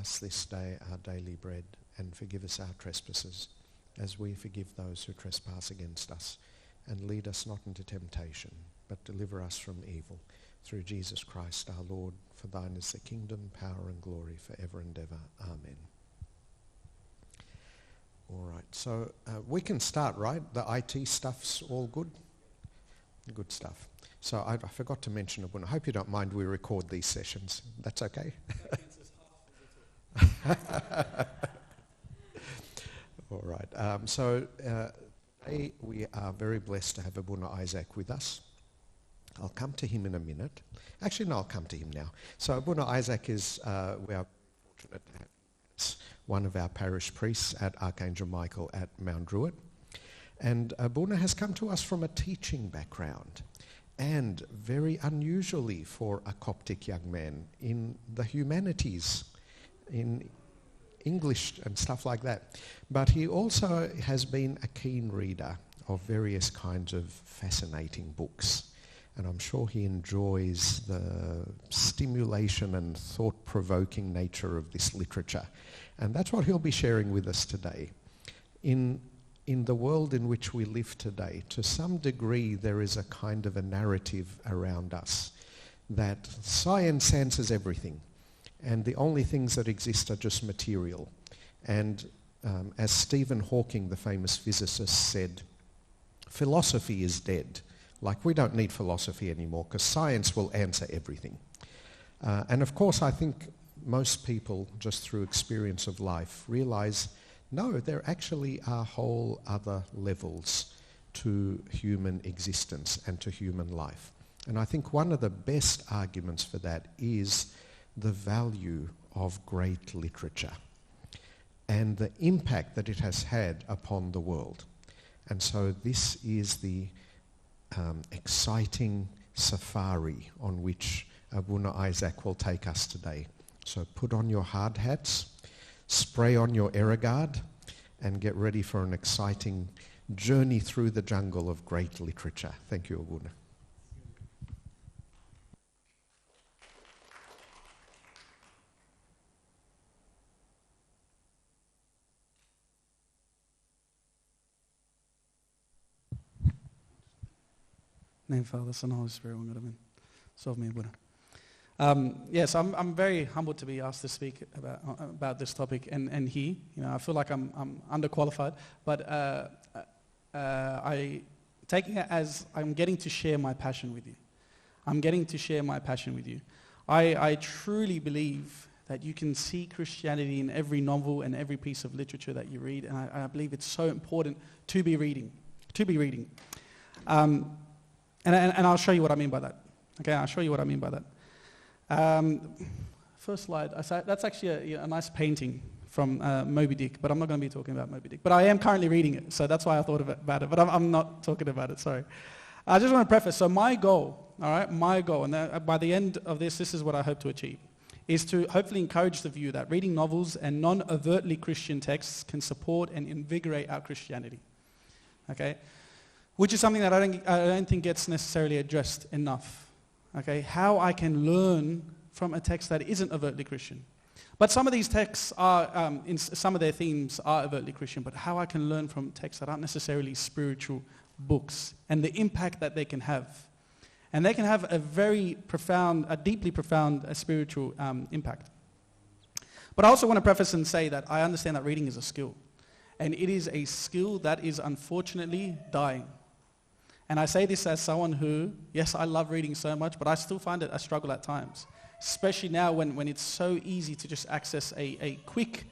us this day our daily bread, and forgive us our trespasses, as we forgive those who trespass against us. And lead us not into temptation, but deliver us from evil. Through Jesus Christ our Lord, for thine is the kingdom, power and glory forever and ever. Amen. All right, so we can start, right? The IT stuff's all good? Good stuff. So I forgot to mention, I hope you don't mind we record these sessions. That's okay? All right. Today we are very blessed to have Abuna Isaac with us. I'll come to him in a minute. Actually, no, I'll come to him now. So Abuna Isaac is, we are fortunate to have one of our parish priests at Archangel Michael at Mount Druitt. And Abuna has come to us from a teaching background, and very unusually for a Coptic young man, in the humanities, in English and stuff like that. But he also has been a keen reader of various kinds of fascinating books. And I'm sure he enjoys the stimulation and thought-provoking nature of this literature. And that's what he'll be sharing with us today. In the world in which we live today, to some degree there is a kind of a narrative around us that science answers everything, and the only things that exist are just material. And as Stephen Hawking, the famous physicist, said, philosophy is dead. Like, we don't need philosophy anymore because science will answer everything. And of course, I think most people, just through experience of life, realize, no, there actually are whole other levels to human existence and to human life. And I think one of the best arguments for that is the value of great literature and the impact that it has had upon the world. And so this is the exciting safari on which Abuna Isaac will take us today. So put on your hard hats, spray on your Eragard, and get ready for an exciting journey through the jungle of great literature. Thank you, Abuna. Name, Father, Son, Holy Spirit, one God, amen. Solve me, Buddha. Yes, I'm very humbled to be asked to speak about this topic, and here, I feel like I'm underqualified, but I taking it as I'm getting to share my passion with you. I'm getting to share my passion with you. I truly believe that you can see Christianity in every novel and every piece of literature that you read, and I believe it's so important to be reading. And I'll show you what I mean by that. Okay, I'll show you what I mean by that. First slide, that's actually a nice painting from Moby Dick, but I'm not going to be talking about Moby Dick. But I am currently reading it, so that's why I thought about it, but I'm not talking about it, sorry. I just want to preface, so my goal, and by the end of this is what I hope to achieve, is to hopefully encourage the view that reading novels and non-overtly Christian texts can support and invigorate our Christianity, okay? Which is something that I don't think gets necessarily addressed enough. Okay, how I can learn from a text that isn't overtly Christian. But some of these texts are, in some of their themes are overtly Christian, but how I can learn from texts that aren't necessarily spiritual books and the impact that they can have. And they can have a very profound, a deeply profound spiritual impact. But I also want to preface and say that I understand that reading is a skill. And it is a skill that is unfortunately dying. And I say this as someone who, yes, I love reading so much, but I still find it a struggle at times, especially now when it's so easy to just access a quick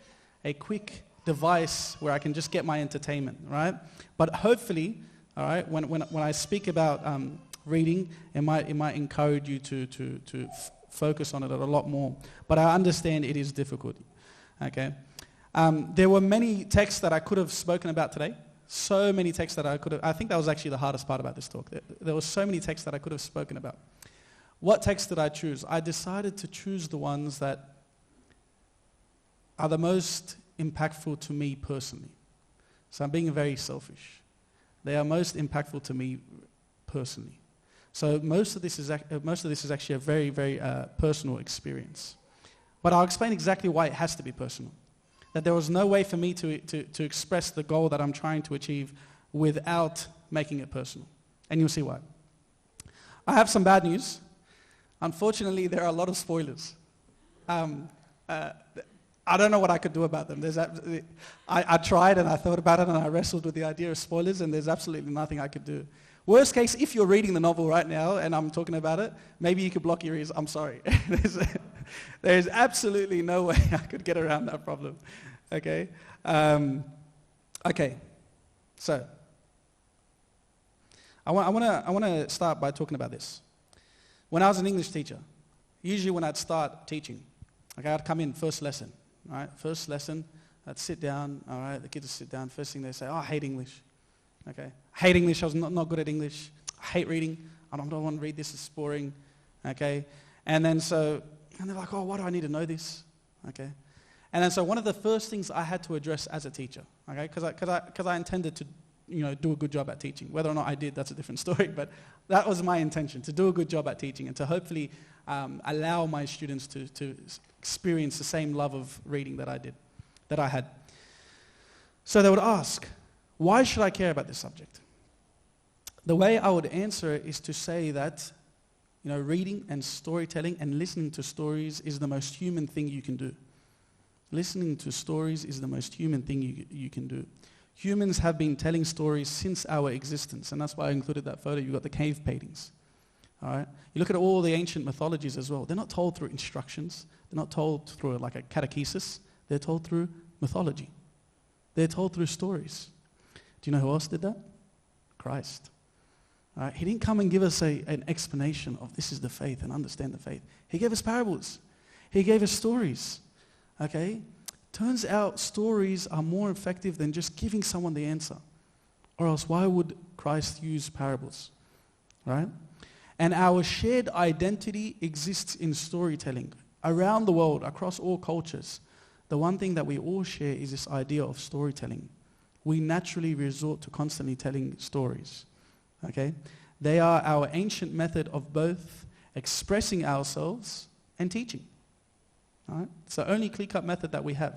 device where I can just get my entertainment, right? But hopefully, all right, when I speak about reading, it might encourage you to focus on it a lot more. But I understand it is difficult, okay? There were many texts that I could have spoken about today. So many texts that I think that was actually the hardest part about this talk. There were so many texts that I could have spoken about. What text did I choose? I decided to choose the ones that are the most impactful to me personally. So I'm being very selfish. They are most impactful to me personally. So most of this is actually a very, very personal experience. But I'll explain exactly why it has to be personal. That there was no way for me to express the goal that I'm trying to achieve without making it personal. And you'll see why. I have some bad news. Unfortunately, there are a lot of spoilers. I don't know what I could do about them. I tried and I thought about it and I wrestled with the idea of spoilers, and there's absolutely nothing I could do. Worst case, if you're reading the novel right now and I'm talking about it, maybe you could block your ears. I'm sorry. There's absolutely no way I could get around that problem. Okay? Okay. So, I want to start by talking about this. When I was an English teacher, usually when I'd start teaching, okay, I'd come in first lesson. All right, first lesson, I'd sit down. All right, the kids would sit down. First thing they say, "Oh, I hate English." Okay, I hate English. I was not good at English. I hate reading. I don't want to read this. It's boring. Okay, and they're like, "Oh, why do I need to know this?" Okay, and then so one of the first things I had to address as a teacher, okay, because I intended to, do a good job at teaching. Whether or not I did, that's a different story. But that was my intention, to do a good job at teaching and to hopefully allow my students to experience the same love of reading that I had. So they would ask, why should I care about this subject? The way I would answer it is to say that, reading and storytelling and listening to stories is the most human thing you can do. Listening to stories is the most human thing you can do. Humans have been telling stories since our existence, and that's why I included that photo. You've got the cave paintings. All right? You look at all the ancient mythologies as well. They're not told through instructions. They're not told through like a catechesis. They're told through mythology. They're told through stories. Do you know who else did that? Christ. All right? He didn't come and give us an explanation of this is the faith and understand the faith. He gave us parables. He gave us stories. Okay? Turns out stories are more effective than just giving someone the answer. Or else why would Christ use parables? Right? And our shared identity exists in storytelling. Around the world, across all cultures, the one thing that we all share is this idea of storytelling. We naturally resort to constantly telling stories. Okay? They are our ancient method of both expressing ourselves and teaching. All right? It's the only clear-cut method that we have.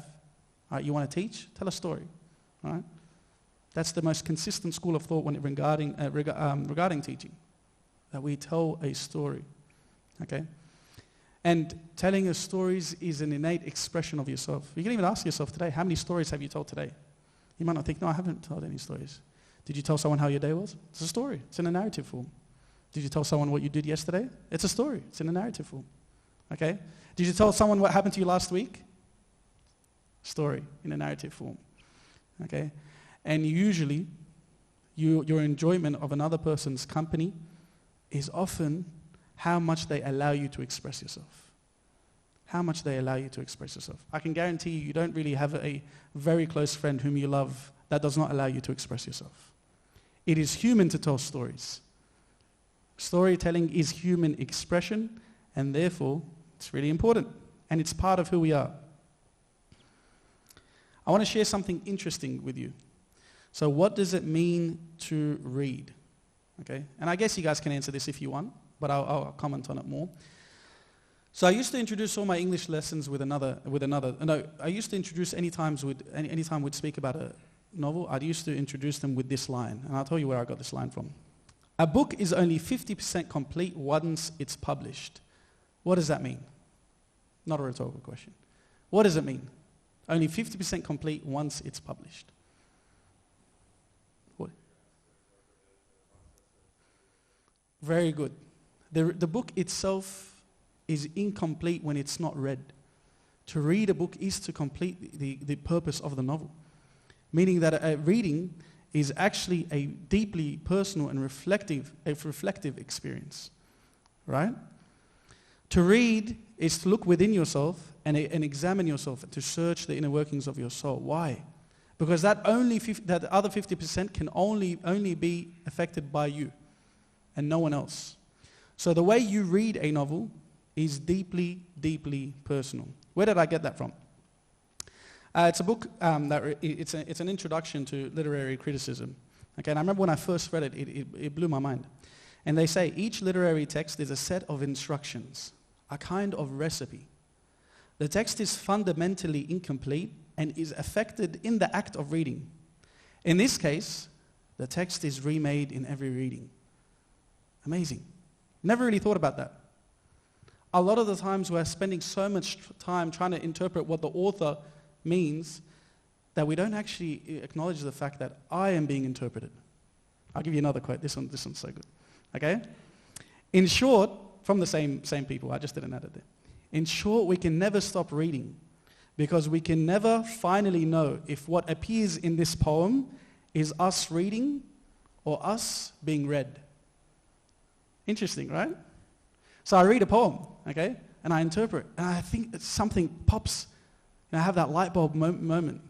All right, you want to teach? Tell a story. All right? That's the most consistent school of thought regarding teaching. That we tell a story, okay? And telling us stories is an innate expression of yourself. You can even ask yourself today, how many stories have you told today? You might not think, no, I haven't told any stories. Did you tell someone how your day was? It's a story. It's in a narrative form. Did you tell someone what you did yesterday? It's a story. It's in a narrative form, okay? Did you tell someone what happened to you last week? Story in a narrative form, okay? And usually, your enjoyment of another person's company is often how much they allow you to express yourself. How much they allow you to express yourself. I can guarantee you don't really have a very close friend whom you love that does not allow you to express yourself. It is human to tell stories. Storytelling is human expression, and therefore, it's really important, and it's part of who we are. I want to share something interesting with you. So what does it mean to read? Okay, and I guess you guys can answer this if you want, but I'll comment on it more. So I used to introduce all my English lessons with another. No, I used to introduce anytime we'd speak about a novel, I used to introduce them with this line, and I'll tell you where I got this line from. A book is only 50% complete once it's published. What does that mean? Not a rhetorical question. What does it mean? Only 50% complete once it's published. What? Very good. The book itself is incomplete when it's not read. To read a book is to complete the purpose of the novel. Meaning that a reading is actually a deeply personal and reflective experience. Right? To read is to look within yourself and examine yourself, to search the inner workings of your soul. Why? Because that other 50% can only be affected by you and no one else. So the way you read a novel is deeply, deeply personal. Where did I get that from? It's a book it's an introduction to literary criticism. Okay, and I remember when I first read it, it blew my mind. And they say each literary text is a set of instructions, a kind of recipe, the text is fundamentally incomplete and is affected in the act of reading. In this case, the text is remade in every reading. Amazing. Never really thought about that. A lot of the times we're spending so much time trying to interpret what the author means that we don't actually acknowledge the fact that I am being interpreted. I'll give you another quote. This one's so good. Okay? In short, from the same people, I just didn't add it there. In short, we can never stop reading because we can never finally know if what appears in this poem is us reading or us being read. Interesting, right? So I read a poem, okay, and I interpret, and I think that something pops, and I have that light bulb moment.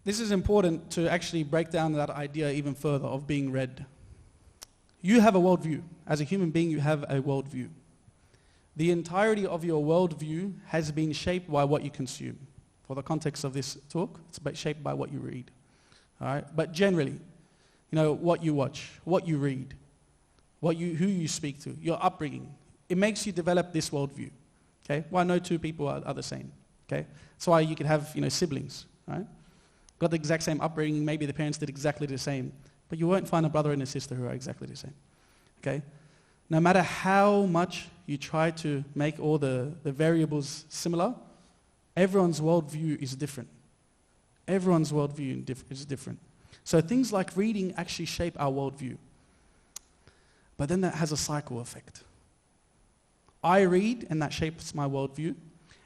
This is important to actually break down that idea even further of being read. You have a worldview. As a human being, you have a worldview. The entirety of your worldview has been shaped by what you consume. For the context of this talk, it's shaped by what you read. All right? But generally, what you watch, what you read, who you speak to, your upbringing, it makes you develop this worldview. Okay? Well, no two people are the same. Okay? That's why you could have siblings, right? Got the exact same upbringing, maybe the parents did exactly the same, but you won't find a brother and a sister who are exactly the same. Okay? No matter how much you try to make all the variables similar, everyone's worldview is different. Everyone's worldview is different. So things like reading actually shape our worldview. But then that has a cycle effect. I read, and that shapes my worldview.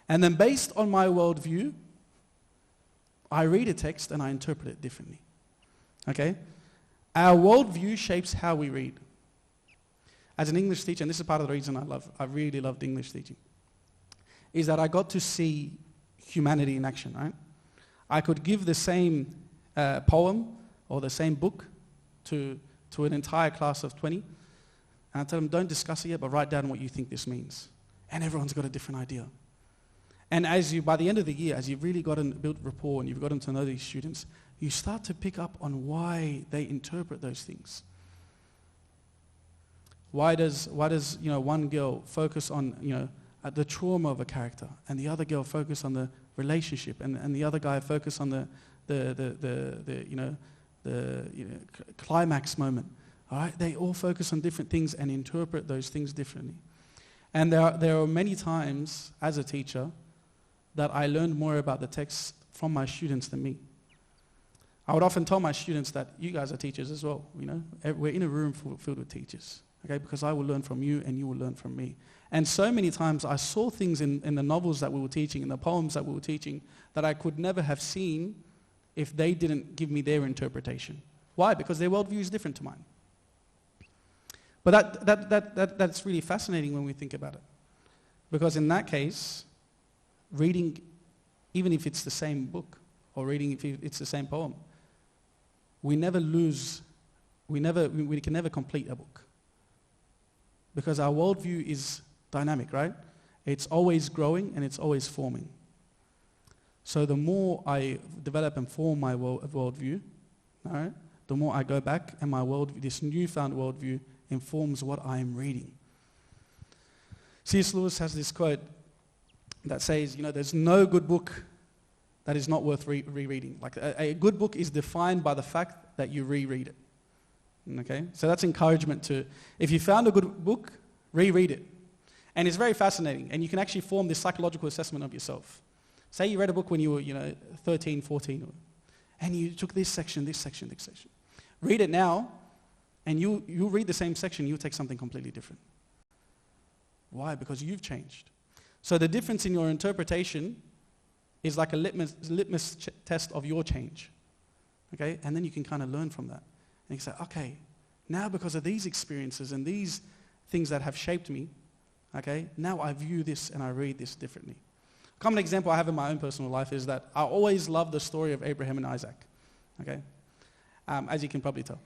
And then based on my worldview, I read a text and I interpret it differently. Okay? Our worldview shapes how we read. As an English teacher, and this is part of the reason I really loved English teaching, is that I got to see humanity in action, right? I could give the same poem or the same book to an entire class of 20, and I tell them, don't discuss it yet, but write down what you think this means. And everyone's got a different idea. And by the end of the year, as you've really gotten built rapport and you've gotten to know these students, you start to pick up on why they interpret those things. Why does one girl focus on the trauma of a character, and the other girl focus on the relationship, and the other guy focus on the climax moment? All right, they all focus on different things and interpret those things differently. And there are many times as a teacher that I learned more about the text from my students than me. I would often tell my students that you guys are teachers as well. We're in a room filled with teachers, okay? Because I will learn from you and you will learn from me. And so many times I saw things in the novels that we were teaching, in the poems that we were teaching, that I could never have seen if they didn't give me their interpretation. Why? Because their worldview is different to mine. But that's really fascinating when we think about it. Because in that case, reading, even if it's the same book, or reading if it's the same poem, we never lose, we can never complete a book. Because our worldview is dynamic, right? It's always growing and it's always forming. So the more I develop and form my worldview, all right, the more I go back and my this newfound worldview informs what I am reading. C.S. Lewis has this quote that says, there's no good book that is not worth rereading. Like a good book is defined by the fact that you reread it. Okay? So that's encouragement to, if you found a good book, reread it. And it's very fascinating, and you can actually form this psychological assessment of yourself. Say you read a book when you were, 13, 14, and you took this section. Read it now, and you'll read the same section, you'll take something completely different. Why? Because you've changed. So the difference in your interpretation is like a litmus test of your change. Okay? And then you can kind of learn from that. And you say, okay, now because of these experiences and these things that have shaped me, okay, now I view this and I read this differently. A common example I have in my own personal life is that I always love the story of Abraham and Isaac, okay, as you can probably tell.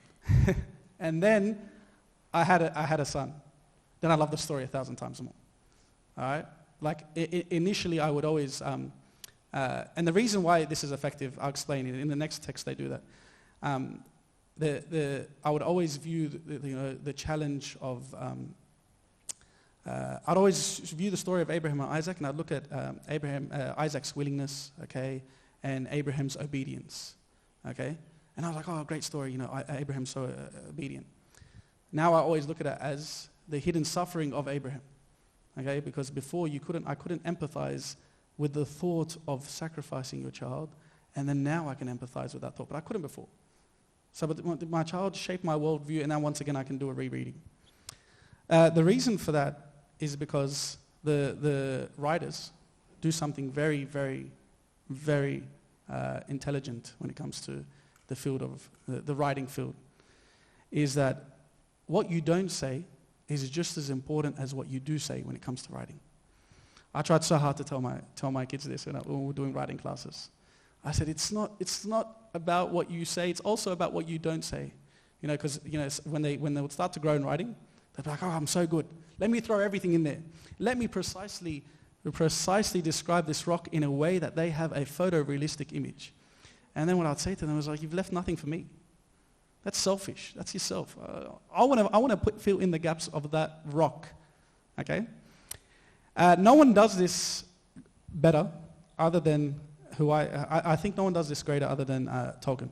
And then I had a son. Then I love the story 1,000 times more. All right? Like initially I would always, and the reason why this is effective, I'll explain it. In the next text they do that. I would always view the challenge of, I'd always view the story of Abraham and Isaac, and I'd look at Isaac's willingness, okay, and Abraham's obedience, okay. And I was like, oh, great story, Abraham's so obedient. Now I always look at it as the hidden suffering of Abraham, okay, because before I couldn't empathize with the thought of sacrificing your child, and then now I can empathize with that thought, but I couldn't before. So but my child shaped my worldview, and now once again I can do a rereading. The reason for that is because the writers do something very, very, very intelligent when it comes to the field of the writing field, is that what you don't say is just as important as what you do say when it comes to writing. I tried so hard to tell my kids this when we were doing writing classes. I said, it's not about what you say, it's also about what you don't say. Because when they would start to grow in writing, they'd be like, oh, I'm so good. Let me throw everything in there. Let me precisely describe this rock in a way that they have a photorealistic image. And then what I'd say to them was like, you've left nothing for me. That's selfish. That's yourself. I want to fill in the gaps of that rock. Okay? No one does this better other than who I think no one does this greater other than Tolkien.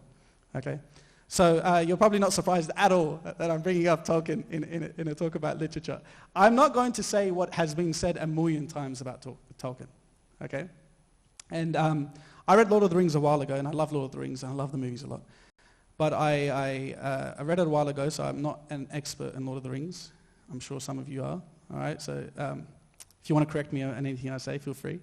Okay? So you're probably not surprised at all that I'm bringing up Tolkien in a talk about literature. I'm not going to say what has been said a million times about Tolkien. Okay? And I read Lord of the Rings a while ago, and I love Lord of the Rings, and I love the movies a lot. But I read it a while ago, so I'm not an expert in Lord of the Rings. I'm sure some of you are. All right? So if you want to correct me on anything I say, feel free.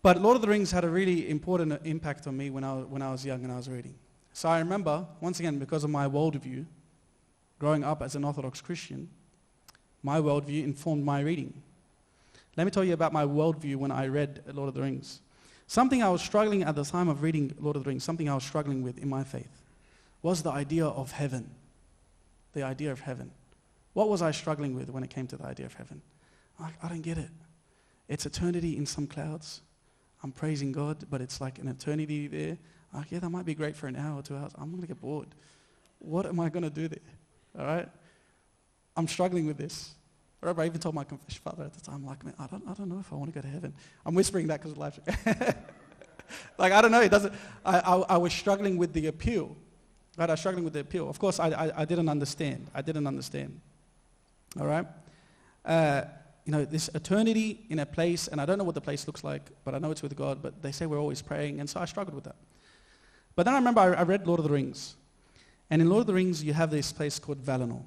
But Lord of the Rings had a really important impact on me when I was young and I was reading. So I remember, once again, because of my worldview, growing up as an Orthodox Christian, my worldview informed my reading. Let me tell you about my worldview when I read Lord of the Rings. Something I was struggling at the time of reading Lord of the Rings, something I was struggling with in my faith, was the idea of heaven. The idea of heaven. What was I struggling with when it came to the idea of heaven? I don't get it. It's eternity in some clouds. I'm praising God, but it's like an eternity there. Yeah, that might be great for an hour or 2 hours. I'm going to get bored. What am I going to do there? All right? I'm struggling with this. I remember I even told my confession father at the time, like, man, I don't know if I want to go to heaven. I'm whispering that because of life. Like, I don't know. It doesn't. I was struggling with the appeal. Right? I was struggling with the appeal. Of course, I didn't understand. All right? This eternity in a place, and I don't know what the place looks like, but I know it's with God, but they say we're always praying, and so I struggled with that. But then I remember I read Lord of the Rings, and in Lord of the Rings you have this place called Valinor.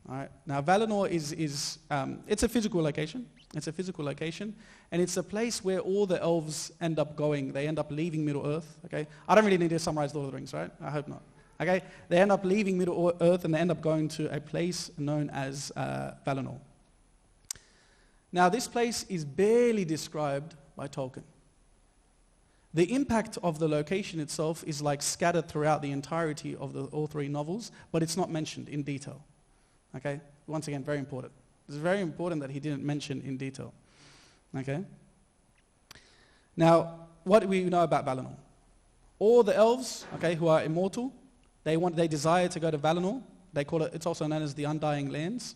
All right. Now, Valinor it's a physical location. It's a physical location, and it's a place where all the elves end up going. They end up leaving Middle-earth, okay? I don't really need to summarize Lord of the Rings, right? I hope not. Okay? They end up leaving Middle-earth, and they end up going to a place known as Valinor. Now, this place is barely described by Tolkien. The impact of the location itself is like scattered throughout the entirety of all three novels, but it's not mentioned in detail. Okay? Once again, very important. It's very important that he didn't mention in detail. Okay? Now, what do we know about Valinor? All the elves, okay, who are immortal, they desire to go to Valinor. They call it, it's also known as the Undying Lands.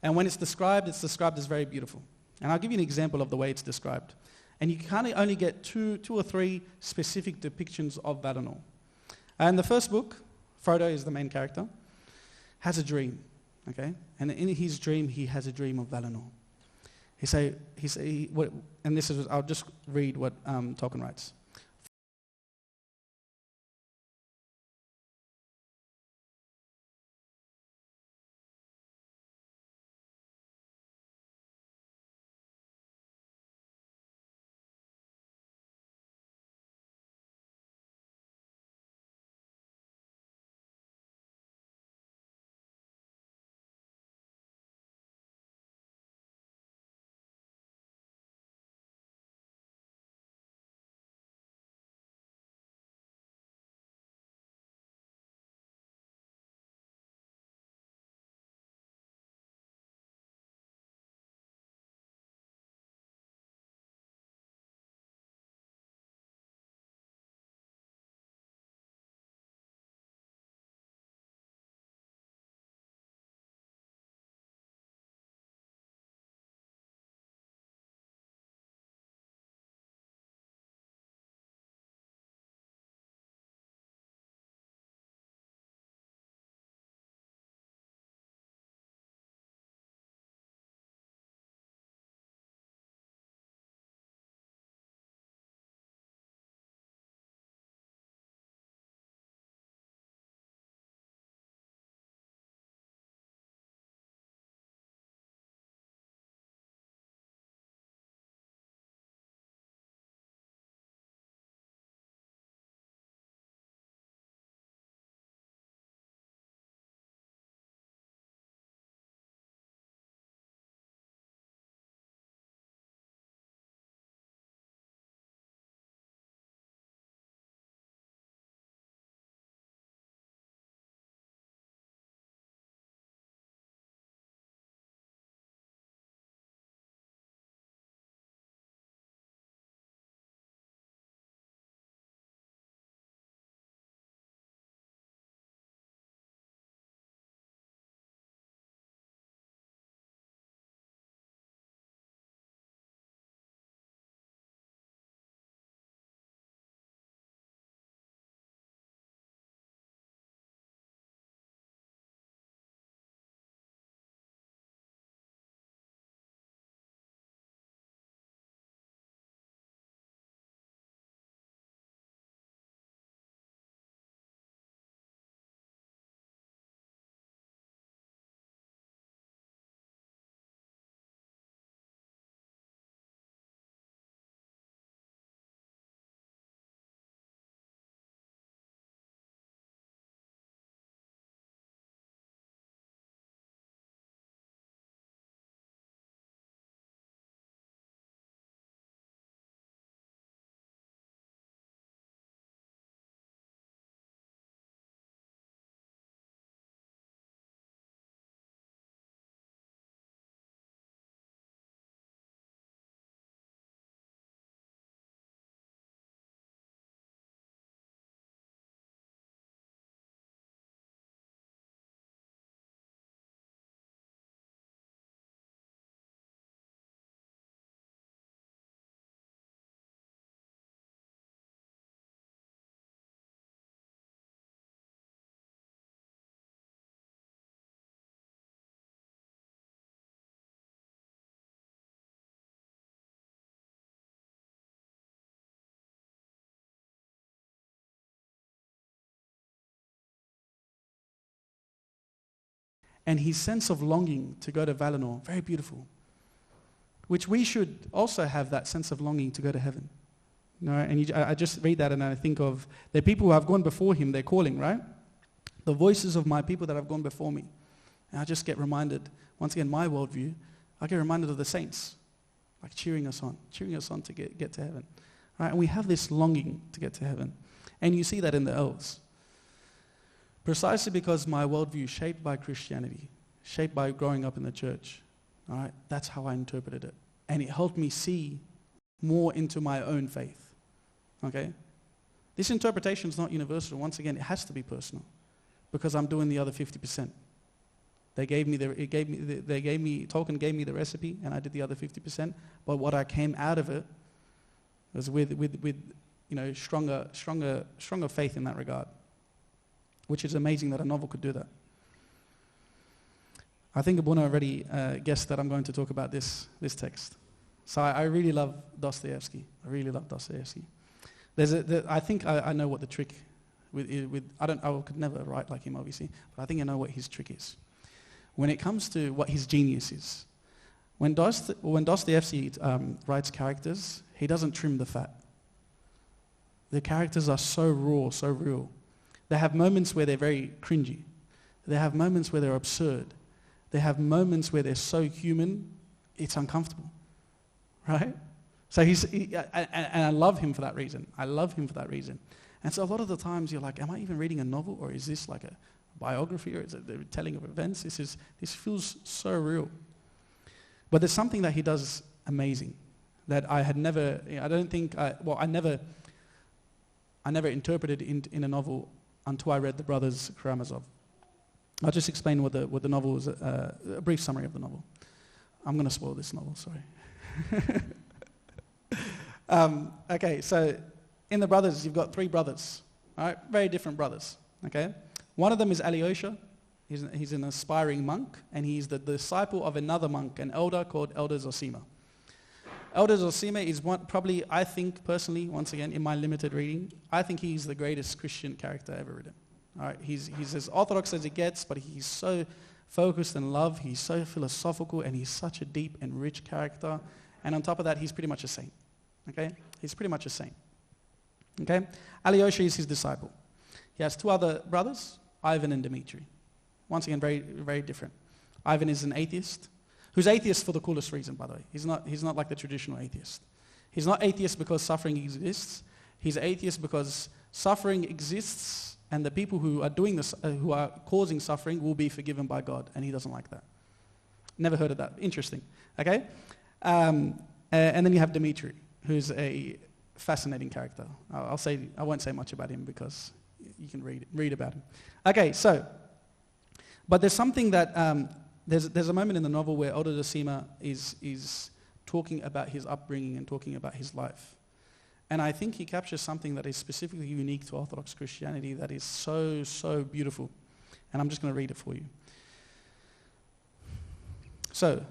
And when it's described as very beautiful. And I'll give you an example of the way it's described. And you can only get two or three specific depictions of Valinor. And the first book, Frodo is the main character, has a dream. Okay, and in his dream, he has a dream of Valinor. I'll just read what Tolkien writes. And his sense of longing to go to Valinor, very beautiful. Which we should also have, that sense of longing to go to heaven. You know, and I just read that and I think of the people who have gone before him, they're calling, right? The voices of my people that have gone before me. And I just get reminded, once again, my worldview, I get reminded of the saints, like cheering us on to get to heaven. Right? And we have this longing to get to heaven. And you see that in the elves. Precisely because my worldview, shaped by Christianity, shaped by growing up in the church, all right, that's how I interpreted it. And it helped me see more into my own faith. Okay? This interpretation is not universal. Once again, it has to be personal because I'm doing the other 50%. Tolkien gave me the recipe and I did the other 50%, but what I came out of it was with stronger faith in that regard. Which is amazing that a novel could do that. I think Abuna already guessed that I'm going to talk about this text. So I really love Dostoevsky. I think I know what the trick I could never write like him, obviously, but I think I know what his trick is. When it comes to what his genius is, when Dostoevsky writes characters, he doesn't trim the fat. The characters are so raw, so real. They have moments where they're very cringy. They have moments where they're absurd. They have moments where they're so human, it's uncomfortable, right? So and I love him for that reason. And so a lot of the times you're like, am I even reading a novel, or is this like a biography, or is it the telling of events? This feels so real. But there's something that he does amazing that I had never, I never interpreted in a novel until I read The Brothers Karamazov. I'll just explain what the novel is, a brief summary of the novel. I'm going to spoil this novel, sorry. Okay, so in The Brothers, you've got three brothers, all right? Very different brothers, okay? One of them is Alyosha. He's an aspiring monk, and he's the disciple of another monk, an elder called Elder Zosima. Elder Zosima is probably, I think personally, once again, in my limited reading, I think he's the greatest Christian character ever written. All right, he's as orthodox as it gets, but he's so focused in love, he's so philosophical, and he's such a deep and rich character. And on top of that, he's pretty much a saint. Okay? He's pretty much a saint. Okay? Alyosha is his disciple. He has two other brothers, Ivan and Dmitri. Once again, very, very different. Ivan is an atheist, who's atheist for the coolest reason, by the way. He's not like the traditional atheist. He's not atheist because suffering exists. He's atheist because suffering exists, and the people who are doing this, who are causing suffering, will be forgiven by God, and he doesn't like that. Never heard of that. Interesting. Okay? And then you have Dmitri, who's a fascinating character. I won't say much about him because you can read about him. Okay, so, but there's something that there's a moment in the novel where Elder Zosima is talking about his upbringing and talking about his life. And I think he captures something that is specifically unique to Orthodox Christianity that is so, so beautiful. And I'm just going to read it for you. So,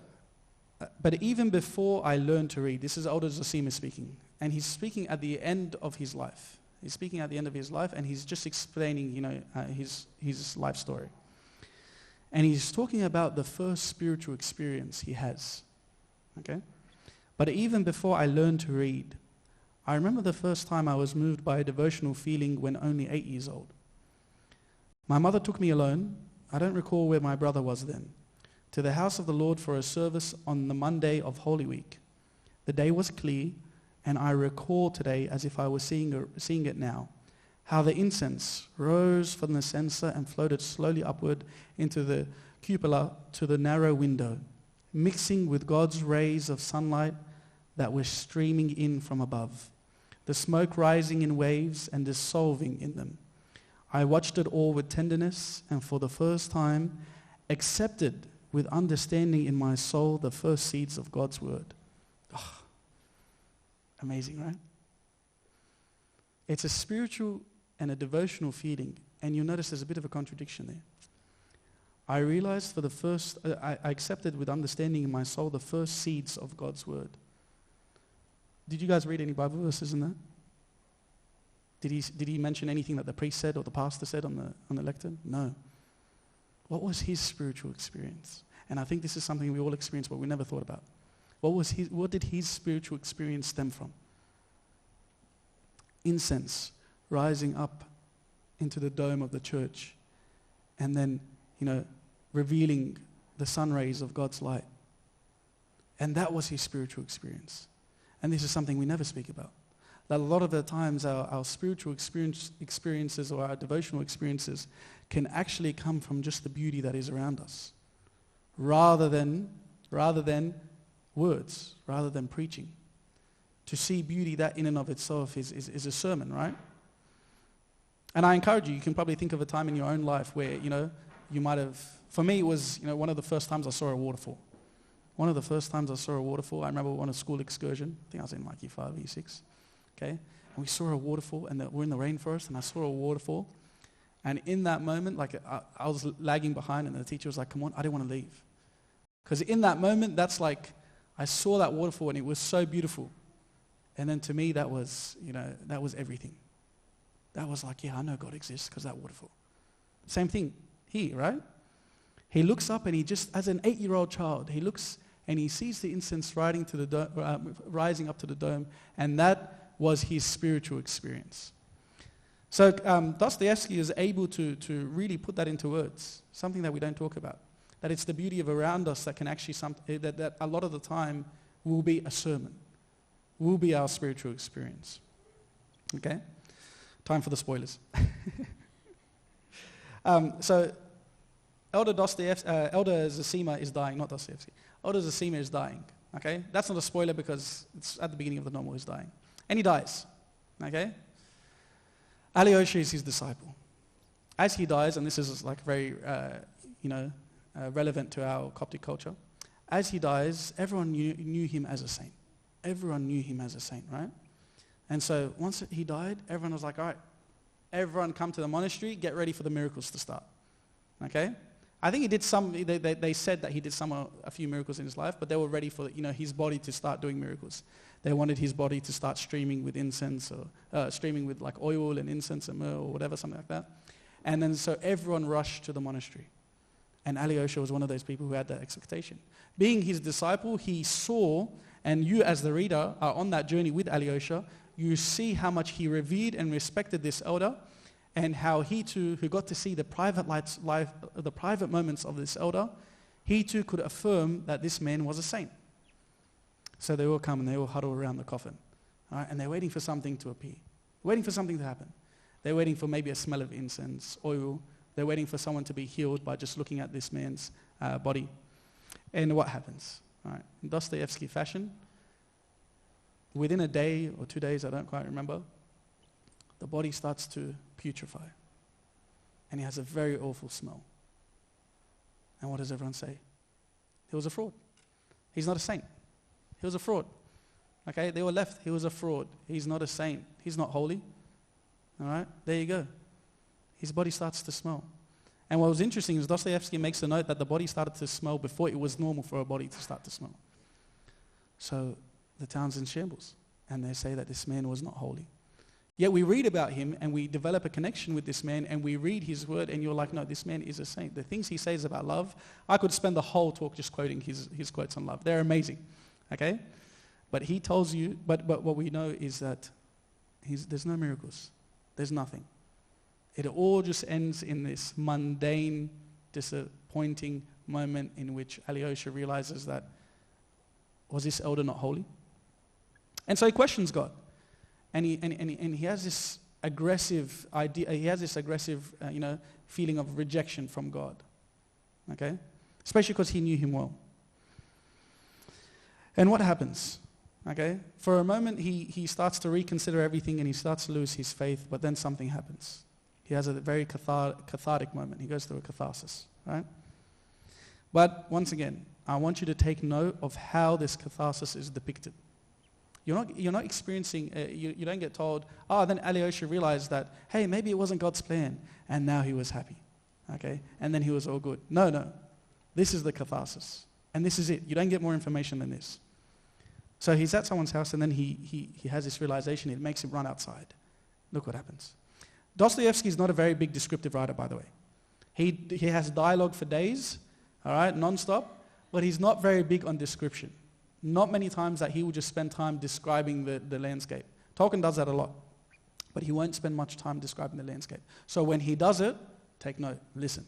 but even before I learned to read, this is Elder Zosima speaking, and he's speaking at the end of his life. He's speaking at the end of his life, and he's just explaining, his life story. And he's talking about the first spiritual experience he has. Okay? But even before I learned to read, I remember the first time I was moved by a devotional feeling when only 8 years old. My mother took me alone, I don't recall where my brother was then, to the house of the Lord for a service on the Monday of Holy Week. The day was clear, and I recall today, as if I was seeing it now, how the incense rose from the censer and floated slowly upward into the cupola to the narrow window, mixing with God's rays of sunlight that were streaming in from above, the smoke rising in waves and dissolving in them. I watched it all with tenderness, and for the first time accepted with understanding in my soul the first seeds of God's word. Oh, amazing, right? It's a spiritual and a devotional feeling, and you'll notice there's a bit of a contradiction there. I realized I accepted with understanding in my soul the first seeds of God's word. Did you guys read any Bible verses in that? Did he mention anything that the priest said or the pastor said on the lectern? No. What was his spiritual experience? And I think this is something we all experience, but we never thought about. What did his spiritual experience stem from? Incense rising up into the dome of the church, and then, revealing the sun rays of God's light. And that was his spiritual experience. And this is something we never speak about. That a lot of the times our spiritual experiences or our devotional experiences can actually come from just the beauty that is around us, rather than words, rather than preaching. To see beauty, that in and of itself is a sermon, right? And I encourage you can probably think of a time in your own life where, you might have, for me it was, one of the first times I saw a waterfall. One of the first times I saw a waterfall, I remember on a school excursion. I think I was in like year 5, year 6. Okay? And we saw a waterfall, and we're in the rainforest, and I saw a waterfall. And in that moment, I was lagging behind, and the teacher was like, come on, I didn't want to leave. Because in that moment, that's like, I saw that waterfall, and it was so beautiful. And then to me, that was everything. That was like, yeah, I know God exists because that waterfall. Same thing here, right? He looks up, and he just, as an 8-year-old child, he looks and he sees the incense rising up to the dome, and that was his spiritual experience. So Dostoevsky is able to really put that into words, something that we don't talk about. That it's the beauty of around us that can actually, that a lot of the time will be a sermon, will be our spiritual experience. Okay? Time for the spoilers. So Elder Zosima is dying, not Dostoevsky. Elder Zosima is dying. Okay? That's not a spoiler because it's at the beginning of the novel he's dying. And he dies. Okay? Alyosha is his disciple. As he dies, and this is like very, relevant to our Coptic culture, as he dies, everyone knew him as a saint. Everyone knew him as a saint, right? And so once he died, everyone was like, all right, everyone come to the monastery, get ready for the miracles to start. Okay? I think he did some, they said that he did a few miracles in his life, but they were ready for, his body to start doing miracles. They wanted his body to start streaming with incense, or streaming with like oil and incense and myrrh or whatever, something like that. And then so everyone rushed to the monastery. And Alyosha was one of those people who had that expectation. Being his disciple, he saw, and you as the reader are on that journey with Alyosha, you see how much he revered and respected this elder, and how he too, who got to see the private the private moments of this elder, he too could affirm that this man was a saint. So they all come and they all huddle around the coffin, all right? And they're waiting for something to appear, waiting for something to happen. They're waiting for maybe a smell of incense, oil. They're waiting for someone to be healed by just looking at this man's body. And what happens? All right. In Dostoevsky fashion, within a day or 2 days, I don't quite remember, the body starts to putrefy. And he has a very awful smell. And what does everyone say? He was a fraud. He's not a saint. He was a fraud. Okay, they were left. He was a fraud. He's not a saint. He's not holy. All right, there you go. His body starts to smell. And what was interesting is Dostoevsky makes a note that the body started to smell before it was normal for a body to start to smell. So the town's in shambles. And they say that this man was not holy. Yet we read about him and we develop a connection with this man and we read his word and you're like, no, this man is a saint. The things he says about love, I could spend the whole talk just quoting his quotes on love. They're amazing. Okay? But he tells you, but what we know is that there's no miracles. There's nothing. It all just ends in this mundane, disappointing moment in which Alyosha realizes that, was this elder not holy? And so he questions God. And he has this aggressive idea, he has this aggressive, feeling of rejection from God. Okay? Especially because he knew him well. And what happens? Okay? For a moment, he starts to reconsider everything and he starts to lose his faith, but then something happens. He has a very cathartic moment. He goes through a catharsis, right? But once again, I want you to take note of how this catharsis is depicted. You're not experiencing, you don't get told, then Alyosha realized that, hey, maybe it wasn't God's plan, and now he was happy, okay? And then he was all good. No. This is the catharsis, and this is it. You don't get more information than this. So he's at someone's house, and then he has this realization. It makes him run outside. Look what happens. Dostoevsky is not a very big descriptive writer, by the way. He has dialogue for days, all right, non-stop, but he's not very big on description. Not many times that he will just spend time describing the landscape. Tolkien does that a lot, but he won't spend much time describing the landscape. So when he does it, take note, listen.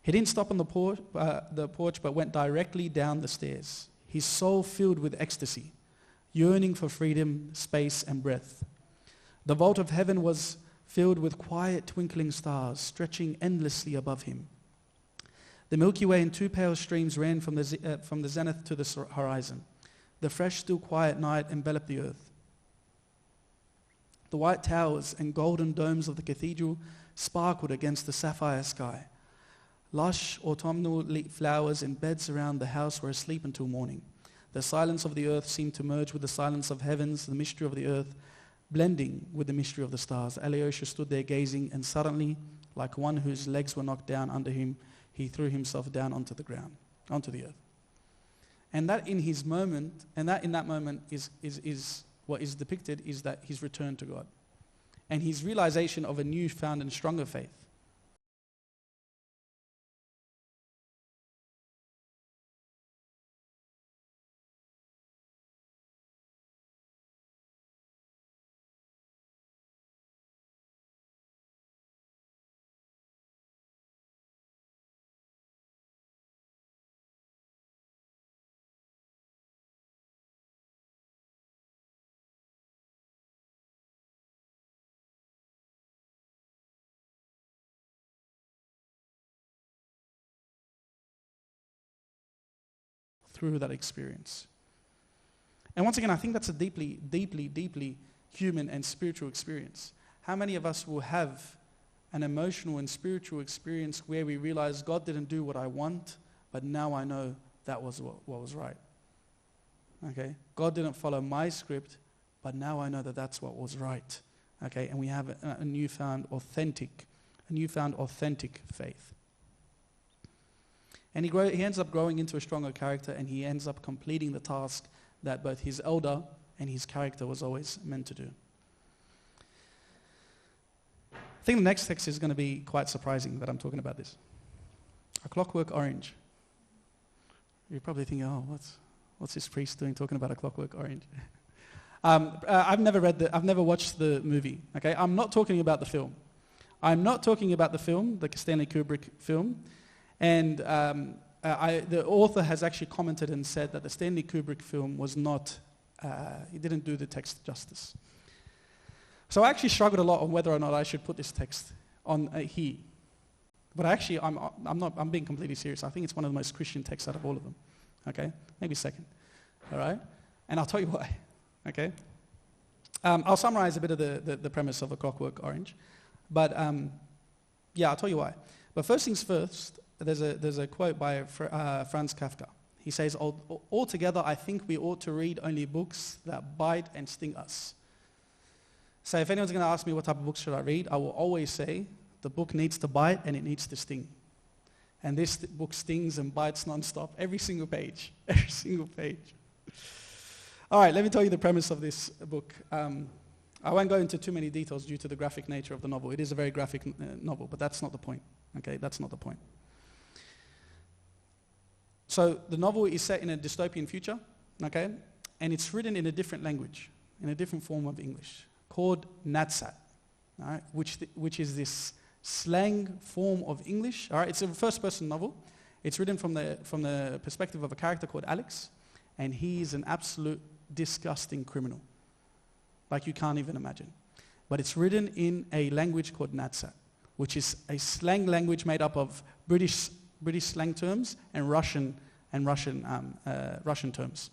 He didn't stop on the porch, but went directly down the stairs, his soul filled with ecstasy, yearning for freedom, space, and breath. The vault of heaven was filled with quiet twinkling stars stretching endlessly above him. The Milky Way in two pale streams ran from the zenith to the horizon. The fresh, still quiet night enveloped the earth. The white towers and golden domes of the cathedral sparkled against the sapphire sky. Lush autumnal flowers in beds around the house were asleep until morning. The silence of the earth seemed to merge with the silence of heavens, the mystery of the earth blending with the mystery of the stars. Alyosha stood there gazing, and suddenly, like one whose legs were knocked down under him, he threw himself down onto the ground, onto the earth. And that in that moment is what is depicted is that his return to God and his realization of a newfound and stronger faith. Through that experience. And once again, I think that's a deeply, deeply, deeply human and spiritual experience. How many of us will have an emotional and spiritual experience where we realize God didn't do what I want, but now I know that was what was right? Okay? God didn't follow my script, but now I know that that's what was right. Okay? And we have a newfound authentic faith. And he ends up growing into a stronger character, and he ends up completing the task that both his elder and his character was always meant to do. I think the next text is going to be quite surprising that I'm talking about this. A Clockwork Orange. You're probably thinking, oh, what's this priest doing talking about A Clockwork Orange? I've never watched the movie. Okay, I'm not talking about the film. The Stanley Kubrick film. And the author has actually commented and said that the Stanley Kubrick film was not, he didn't do the text justice. So I actually struggled a lot on whether or not I should put this text on here. But actually, I'm being completely serious. I think it's one of the most Christian texts out of all of them. Okay? Maybe second. All right? And I'll tell you why. Okay? I'll summarize a bit of the premise of A Clockwork Orange. But I'll tell you why. But first things first, there's a quote by Franz Kafka. He says, altogether, I think we ought to read only books that bite and sting us. So if anyone's going to ask me what type of books should I read, I will always say the book needs to bite and it needs to sting. And this book stings and bites non-stop, every single page. All right, let me tell you the premise of this book. I won't go into too many details due to the graphic nature of the novel. It is a very graphic novel, but that's not the point. Okay, that's not the point. So the novel is set in a dystopian future, okay, and it's written in a different language, in a different form of English, called Nadsat, all right, which is this slang form of English. All right, it's a first-person novel. It's written from the perspective of a character called Alex, and he's an absolute disgusting criminal, like you can't even imagine. But it's written in a language called Nadsat, which is a slang language made up of British slang terms and Russian terms.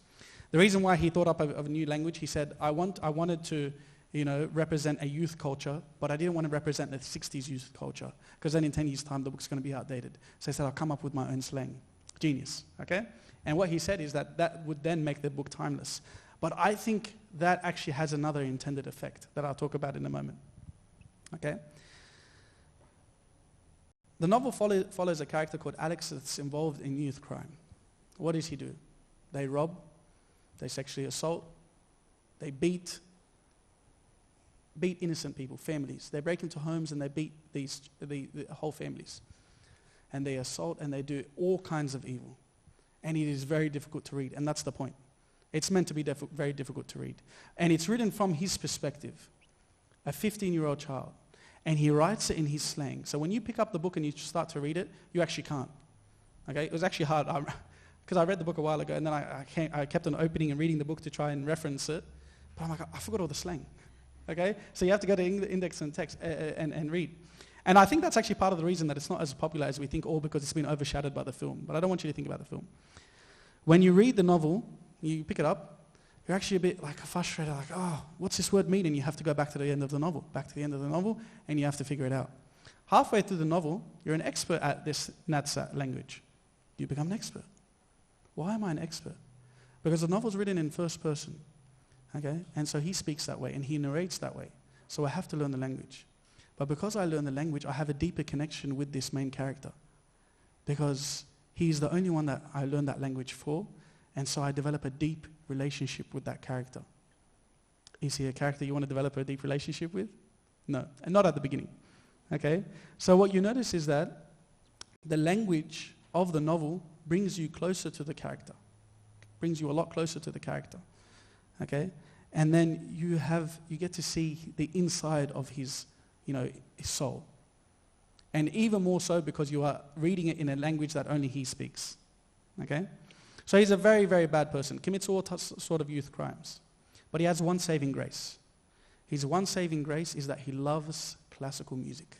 The reason why he thought up of a new language, he said, I wanted to, represent a youth culture, but I didn't want to represent the 60s youth culture, because then in 10 years' time, the book's going to be outdated. So he said, I'll come up with my own slang. Genius, okay? And what he said is that would then make the book timeless. But I think that actually has another intended effect that I'll talk about in a moment, okay? The novel follows a character called Alex that's involved in youth crime. What does he do? They rob, they sexually assault, they beat beat innocent people, families. They break into homes and they beat the whole families. And they assault and they do all kinds of evil. And it is very difficult to read, and that's the point. It's meant to be very difficult to read. And it's written from his perspective, a 15-year-old child. And he writes it in his slang. So when you pick up the book and you start to read it, you actually can't. Okay? It was actually hard, because I read the book a while ago, and then I kept on opening and reading the book to try and reference it. But I'm like, I forgot all the slang. Okay? So you have to go to index and text and read. And I think that's actually part of the reason that it's not as popular as we think, all because it's been overshadowed by the film. But I don't want you to think about the film. When you read the novel, you pick it up, you're actually a bit like frustrated, like, oh, what's this word mean? And you have to go back to the end of the novel, and you have to figure it out. Halfway through the novel, you're an expert at this Natsat language. You become an expert. Why am I an expert? Because the novel's written in first person, okay? And so he speaks that way, and he narrates that way. So I have to learn the language. But because I learn the language, I have a deeper connection with this main character. Because he's the only one that I learned that language for, and so I develop a deep relationship with that character. Is he a character you want to develop a deep relationship with? No, and not at the beginning. Okay? So what you notice is that the language of the novel brings you closer to the character. Brings you a lot closer to the character. Okay? And then you get to see the inside of his soul. And even more so because you are reading it in a language that only he speaks. Okay? So he's a very, very bad person, commits all sort of youth crimes. But he has one saving grace. His one saving grace is that he loves classical music.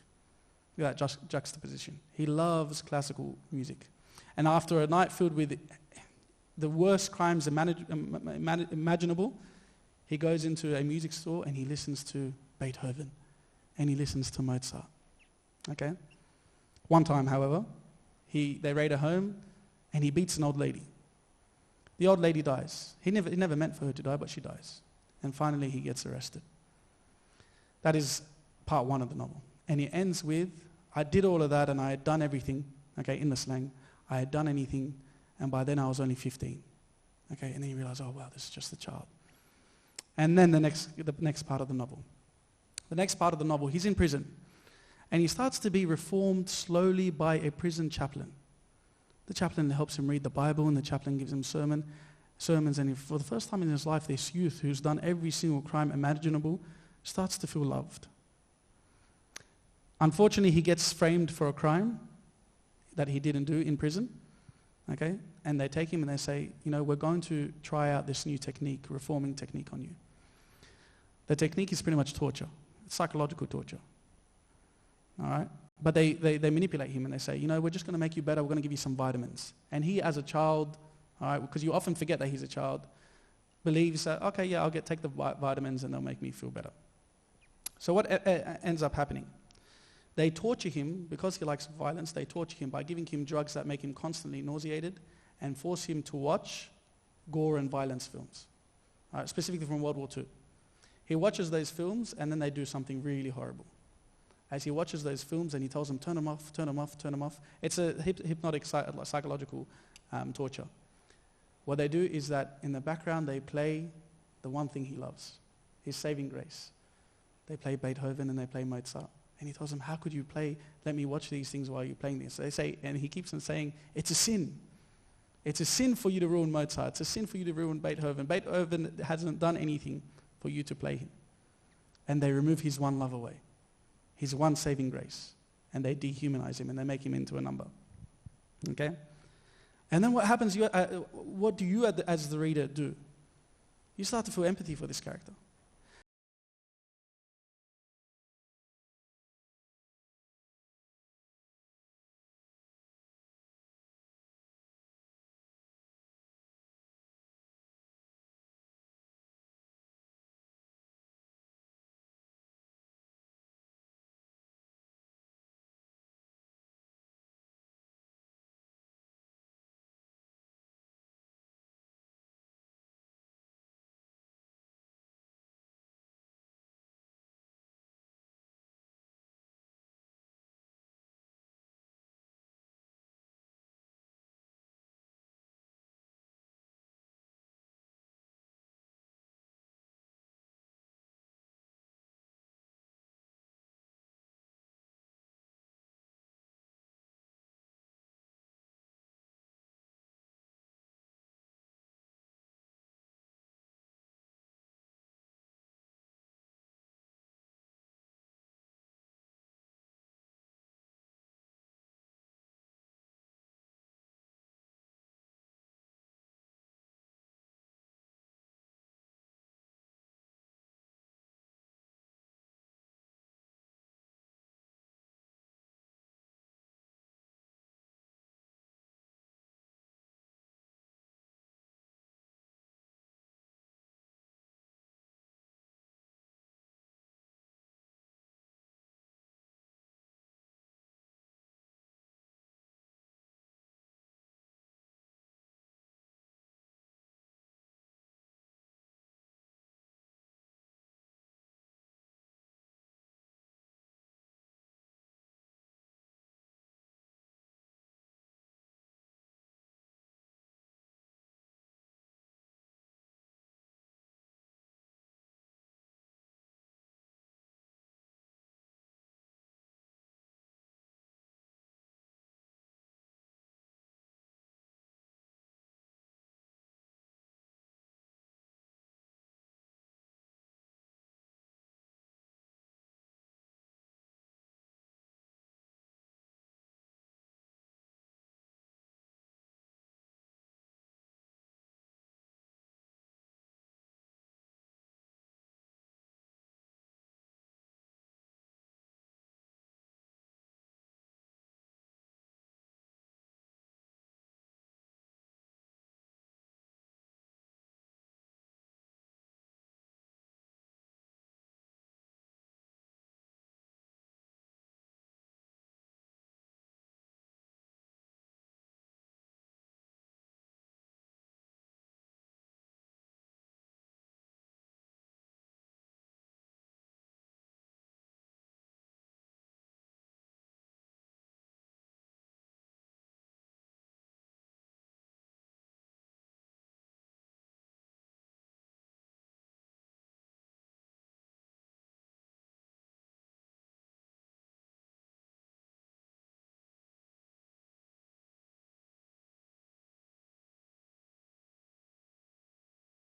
Look at that juxtaposition. He loves classical music. And after a night filled with the worst crimes imaginable, he goes into a music store and he listens to Beethoven and he listens to Mozart. Okay? One time, however, they raid a home and he beats an old lady. The old lady dies. He never meant for her to die, but she dies. And finally he gets arrested. That is part one of the novel. And it ends with, I did all of that and I had done everything, okay, in the slang. I had done anything, and by then I was only 15. Okay, and then you realize, oh wow, this is just a child. And then the next part of the novel. The next part of the novel, he's in prison. And he starts to be reformed slowly by a prison chaplain. The chaplain helps him read the Bible, and the chaplain gives him sermons, and for the first time in his life, this youth who's done every single crime imaginable starts to feel loved. Unfortunately, he gets framed for a crime that he didn't do in prison, okay? And they take him and they say, we're going to try out this new technique, reforming technique on you. The technique is pretty much torture. It's psychological torture, all right? But they manipulate him and they say, we're just going to make you better, we're going to give you some vitamins. And he, as a child, all right, because you often forget that he's a child, believes that, okay, yeah, I'll take the vitamins and they'll make me feel better. So what ends up happening? They torture him, because he likes violence, they torture him by giving him drugs that make him constantly nauseated and force him to watch gore and violence films, all right, specifically from World War II. He watches those films and then they do something really horrible. As he watches those films and he tells them, turn them off, turn them off, turn them off. It's a hypnotic psychological torture. What they do is that in the background they play the one thing he loves, his saving grace. They play Beethoven and they play Mozart. And he tells them, how could you let me watch these things while you're playing this? So they say, and he keeps on saying, it's a sin. It's a sin for you to ruin Mozart. It's a sin for you to ruin Beethoven. Beethoven hasn't done anything for you to play him. And they remove his one love away, his one saving grace. And they dehumanize him and they make him into a number. Okay? And then what happens, what do you as the reader do? You start to feel empathy for this character.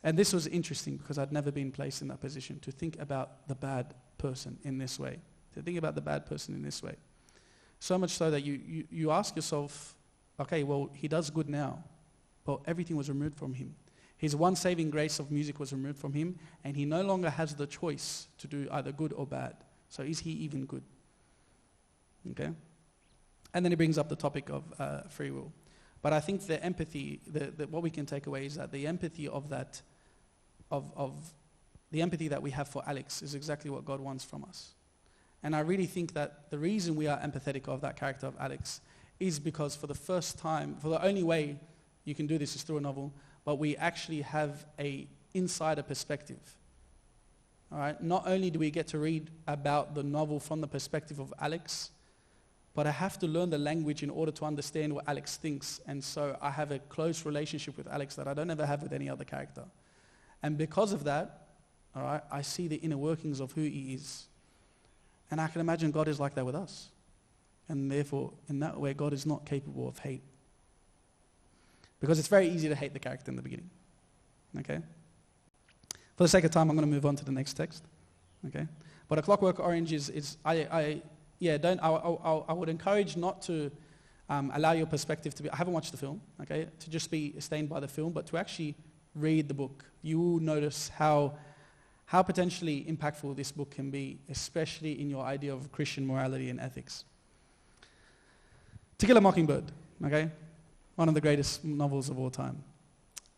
And this was interesting because I'd never been placed in that position to think about the bad person in this way. To think about the bad person in this way. So much so that you ask yourself, okay, well, he does good now, but everything was removed from him. His one saving grace of music was removed from him, and he no longer has the choice to do either good or bad. So is he even good? Okay? And then he brings up the topic of free will. But I think the empathy, what we can take away is that the empathy of that, of the empathy that we have for Alex is exactly what God wants from us. And I really think that the reason we are empathetic of that character of Alex is because for the first time, for the only way you can do this is through a novel, but we actually have a insider perspective. All right? Not only do we get to read about the novel from the perspective of Alex, but I have to learn the language in order to understand what Alex thinks. And so I have a close relationship with Alex that I don't ever have with any other character. And because of that, all right, I see the inner workings of who he is. And I can imagine God is like that with us. And therefore, in that way, God is not capable of hate. Because it's very easy to hate the character in the beginning. Okay? For the sake of time, I'm going to move on to the next text. Okay? But A Clockwork Orange I would encourage not to allow your perspective to be, I haven't watched the film, okay, to just be sustained by the film, but to actually read the book. You will notice how potentially impactful this book can be, especially in your idea of Christian morality and ethics. To Kill a Mockingbird, okay, one of the greatest novels of all time.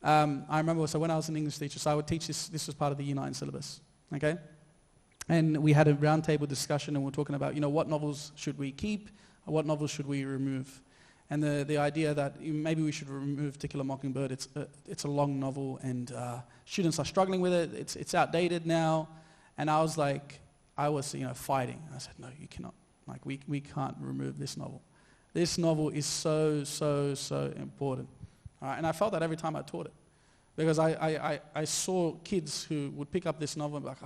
I remember, so when I was an English teacher, so I would teach this was part of the Year 9 syllabus, okay? And we had a roundtable discussion and we were talking about, what novels should we keep, or what novels should we remove? And the idea that maybe we should remove To Kill a Mockingbird, it's a long novel and students are struggling with it, it's outdated now. And I was fighting. I said, no, you cannot. Like, we can't remove this novel. This novel is so, so, so important. All right? And I felt that every time I taught it. Because I saw kids who would pick up this novel and be like,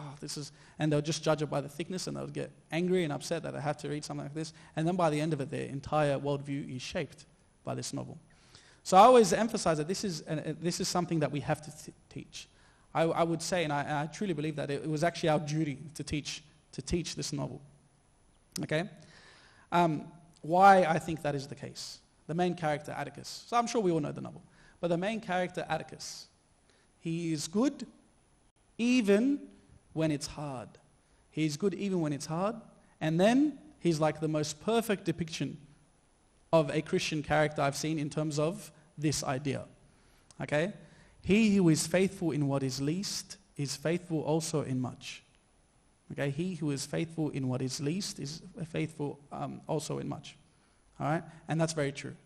and they'll just judge it by the thickness and they'll get angry and upset that they have to read something like this. And then by the end of it, their entire worldview is shaped by this novel. So I always emphasize that this is something that we have to teach. I would say, and I truly believe that it was actually our duty to teach this novel. Okay? Why I think that is the case. The main character, Atticus. So I'm sure we all know the novel. But the main character, Atticus, he is good even when it's hard. He's good even when it's hard. And then he's like the most perfect depiction of a Christian character I've seen in terms of this idea. Okay? He who is faithful in what is least is faithful also in much. Okay? He who is faithful in what is least is faithful also in much. All right? And that's very true.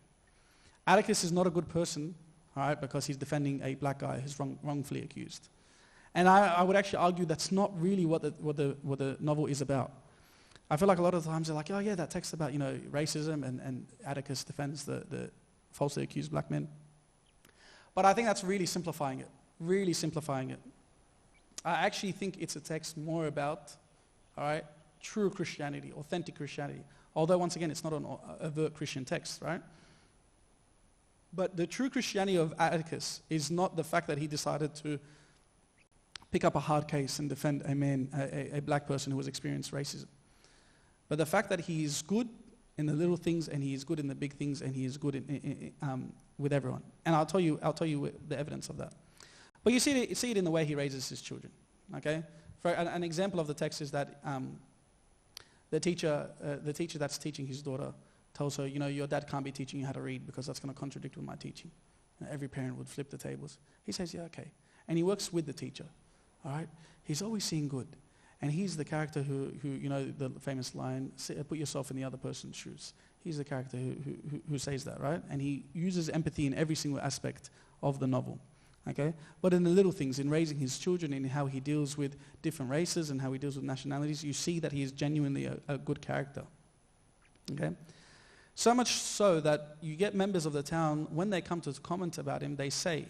Atticus is not a good person, all right, because he's defending a black guy who's wrongfully accused. And I would actually argue that's not really what the novel is about. I feel like a lot of the times they're like, oh yeah, that text about, racism and Atticus defends the falsely accused black men. But I think that's really simplifying it. I actually think it's a text more about, all right, true Christianity, authentic Christianity. Although, once again, it's not an overt Christian text, right? But the true Christianity of Atticus is not the fact that he decided to pick up a hard case and defend a black person who has experienced racism. But the fact that he is good in the little things and he is good in the big things and he is good with everyone. And I'll tell you the evidence of that. But you see it in the way he raises his children. Okay? For an example of the text is that the teacher that's teaching his daughter tells her, your dad can't be teaching you how to read because that's going to contradict with my teaching. And every parent would flip the tables. He says, yeah, okay. And he works with the teacher. All right? He's always seeing good. And he's the character who the famous line, put yourself in the other person's shoes. He's the character who says that, right? And he uses empathy in every single aspect of the novel. Okay? But in the little things, in raising his children, in how he deals with different races and how he deals with nationalities, you see that he is genuinely a good character. Okay? So much so that you get members of the town, when they come to comment about him, they say,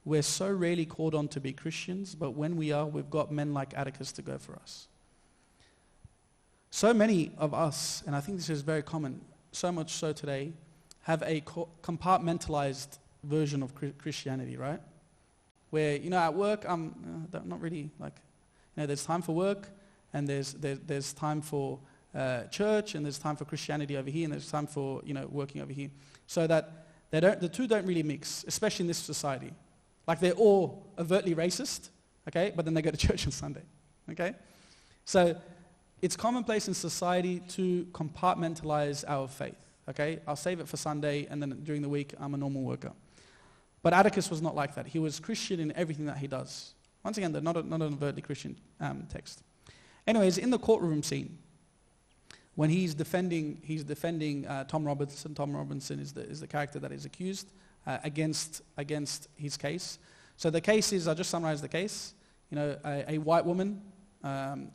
we're so rarely called on to be Christians, but when we are, we've got men like Atticus to go for us. So many of us, and I think this is very common, so much so today, have a compartmentalized version of Christianity, right? where, at work, I'm not really like, there's time for work, and there's time for church, and there's time for Christianity over here, and there's time for, working over here. So that the two don't really mix, especially in this society. Like they're all overtly racist, okay, but then they go to church on Sunday, okay? So it's commonplace in society to compartmentalize our faith, okay? I'll save it for Sunday, and then during the week, I'm a normal worker. But Atticus was not like that. He was Christian in everything that he does. Once again, they're not an overtly Christian text. Anyways, in the courtroom scene, when he's defending Tom Robinson. Tom Robinson is the character that is accused against his case. So the case is, I'll just summarize the case. A white woman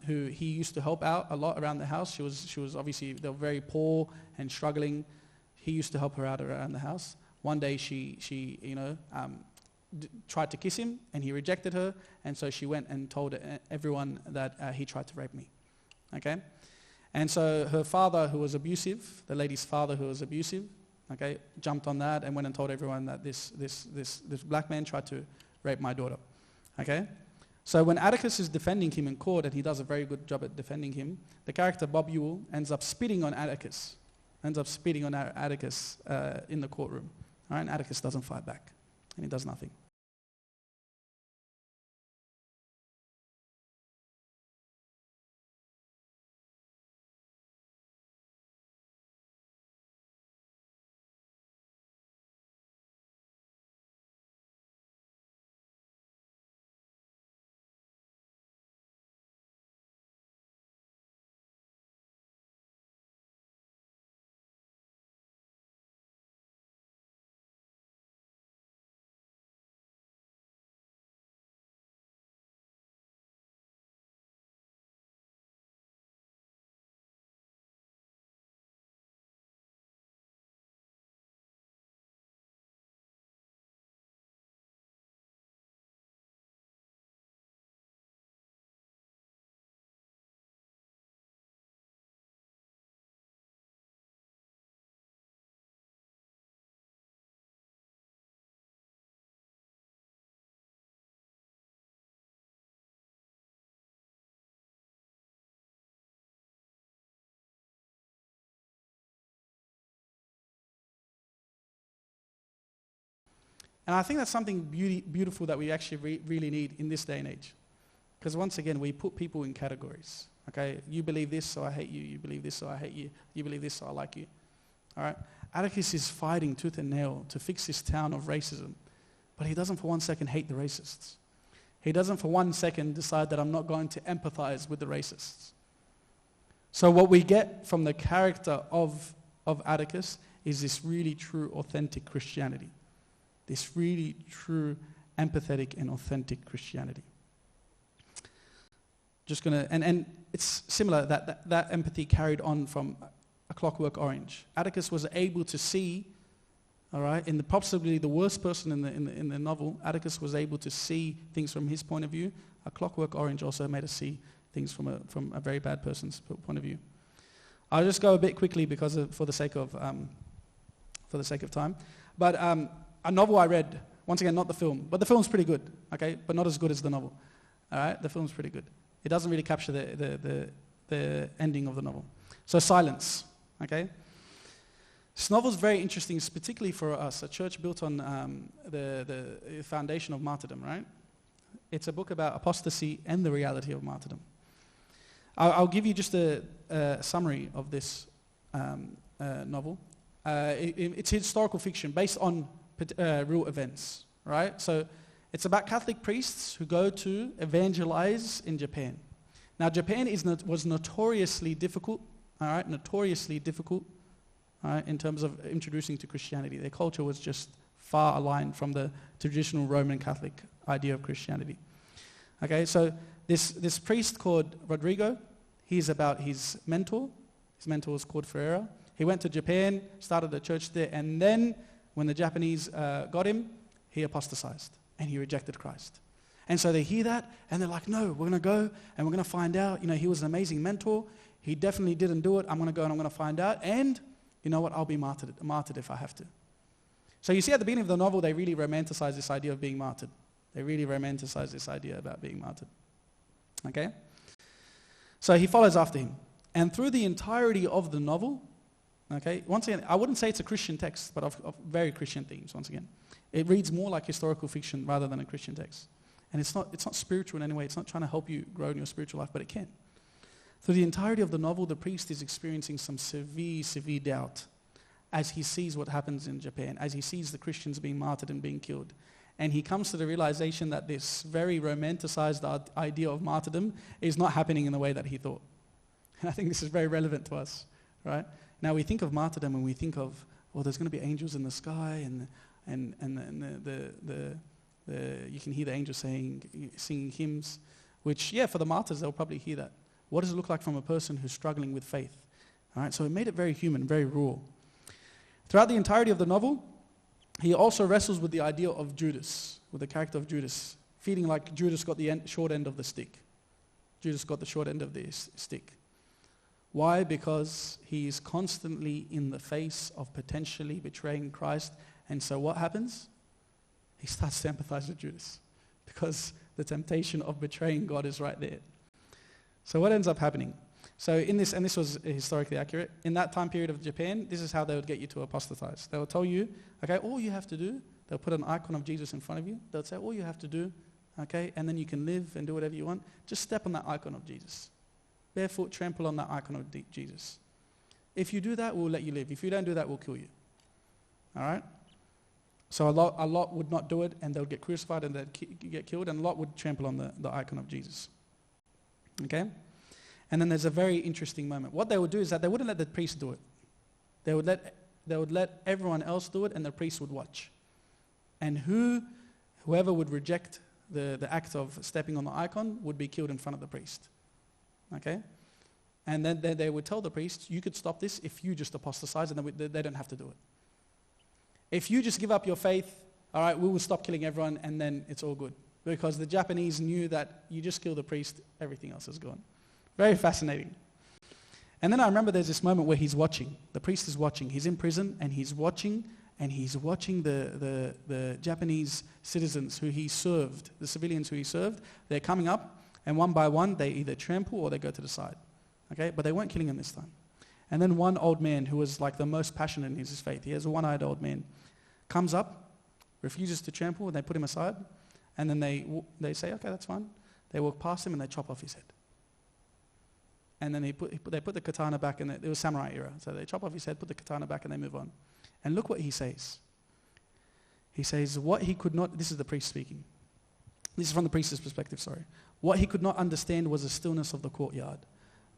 who he used to help out a lot around the house. She was obviously, they were very poor and struggling. He used to help her out around the house. One day she tried to kiss him, and he rejected her, and so she went and told everyone that he tried to rape me. Okay? And so her father, who was abusive, the lady's father who was abusive, okay, jumped on that and went and told everyone that this black man tried to rape my daughter. Okay? So when Atticus is defending him in court, and he does a very good job at defending him, the character Bob Ewell ends up spitting on Atticus in the courtroom. All right? And Atticus doesn't fight back, and he does nothing. And I think that's something beautiful that we actually really need in this day and age. Because once again, we put people in categories. Okay, you believe this, so I hate you. You believe this, so I hate you. You believe this, so I like you. All right? Atticus is fighting tooth and nail to fix this town of racism. But he doesn't for 1 second hate the racists. He doesn't for 1 second decide that I'm not going to empathize with the racists. So what we get from the character of Atticus is this really true, authentic Christianity. This really true, empathetic and authentic Christianity. Just gonna, and it's similar, that empathy carried on from A Clockwork Orange. Atticus was able to see, all right, in possibly the worst person in the novel, Atticus was able to see things from his point of view. A Clockwork Orange also made us see things from a very bad person's point of view. I'll just go a bit quickly for the sake of time. But a novel I read, once again, not the film, but the film's pretty good, okay, but not as good as the novel. All right, the film's pretty good. It doesn't really capture the ending of the novel. So Silence, okay. This novel's very interesting, particularly for us, a church built on the foundation of martyrdom, right? It's a book about apostasy and the reality of martyrdom. I'll give you just a summary of this novel. It's historical fiction based on real events, right? So it's about Catholic priests who go to evangelize in Japan. Now, Japan was notoriously difficult, all right, in terms of introducing to Christianity. Their culture was just far aligned from the traditional Roman Catholic idea of Christianity. Okay, so this priest called Rodrigo, he's about his mentor. His mentor was called Ferreira. He went to Japan, started a church there, and then when the Japanese got him, he apostatized and he rejected Christ. And so they hear that and they're like, no, we're going to go and we're going to find out. You know, he was an amazing mentor. He definitely didn't do it. I'm going to go and I'm going to find out. And you know what? I'll be martyred if I have to. So you see at the beginning of the novel, they really romanticize this idea of being martyred. They really romanticize this idea about being martyred. Okay? So he follows after him. And through the entirety of the novel, okay, once again, I wouldn't say it's a Christian text, but of very Christian themes, once again. It reads more like historical fiction rather than a Christian text. And it's not spiritual in any way. It's not trying to help you grow in your spiritual life, but it can. Through the entirety of the novel, the priest is experiencing some severe doubt as he sees what happens in Japan, as he sees the Christians being martyred and being killed. And he comes to the realization that this very romanticized idea of martyrdom is not happening in the way that he thought. And I think this is very relevant to us, right? Now we think of martyrdom and we think of, well, there's going to be angels in the sky and you can hear the angels singing hymns, which, yeah, for the martyrs, they'll probably hear that. What does it look like from a person who's struggling with faith? All right, so it made it very human, very raw. Throughout the entirety of the novel, he also wrestles with the idea of Judas, with the character of Judas, feeling like Judas got the short end of the stick. Judas got the short end of the stick. Why? Because he is constantly in the face of potentially betraying Christ. And so what happens? He starts to empathize with Judas because the temptation of betraying God is right there. So what ends up happening? So in this, and this was historically accurate, in that time period of Japan, this is how they would get you to apostatize. They will tell you, okay, all you have to do, they'll put an icon of Jesus in front of you. They'll say, all you have to do, okay, and then you can live and do whatever you want. Just step on that icon of Jesus. Barefoot, trample on that icon of Jesus. If you do that, we'll let you live. If you don't do that, we'll kill you. All right? So a lot would not do it, and they would get crucified and they'd get killed, and a lot would trample on the icon of Jesus. Okay? And then there's a very interesting moment. What they would do is that they wouldn't let the priest do it. They would let everyone else do it, and the priest would watch. And whoever would reject the act of stepping on the icon would be killed in front of the priest. Okay? And then they would tell the priest, you could stop this if you just apostatize, and they don't have to do it. If you just give up your faith, all right, we will stop killing everyone, and then it's all good. Because the Japanese knew that you just kill the priest, everything else is gone. Very fascinating. And then I remember there's this moment where he's watching. The priest is watching. He's in prison, and he's watching the Japanese citizens who he served, the civilians who he served. They're coming up, and one by one, they either trample or they go to the side. Okay? But they weren't killing him this time. And then one old man who was like the most passionate in his faith, he has a one-eyed old man, comes up, refuses to trample, and they put him aside. And then they say, okay, that's fine. They walk past him and they chop off his head. And then they put the katana back, and it was samurai era. So they chop off his head, put the katana back, and they move on. And look what he says. He says, what he could not, this is the priest speaking. This is from the priest's perspective, sorry. What he could not understand was the stillness of the courtyard,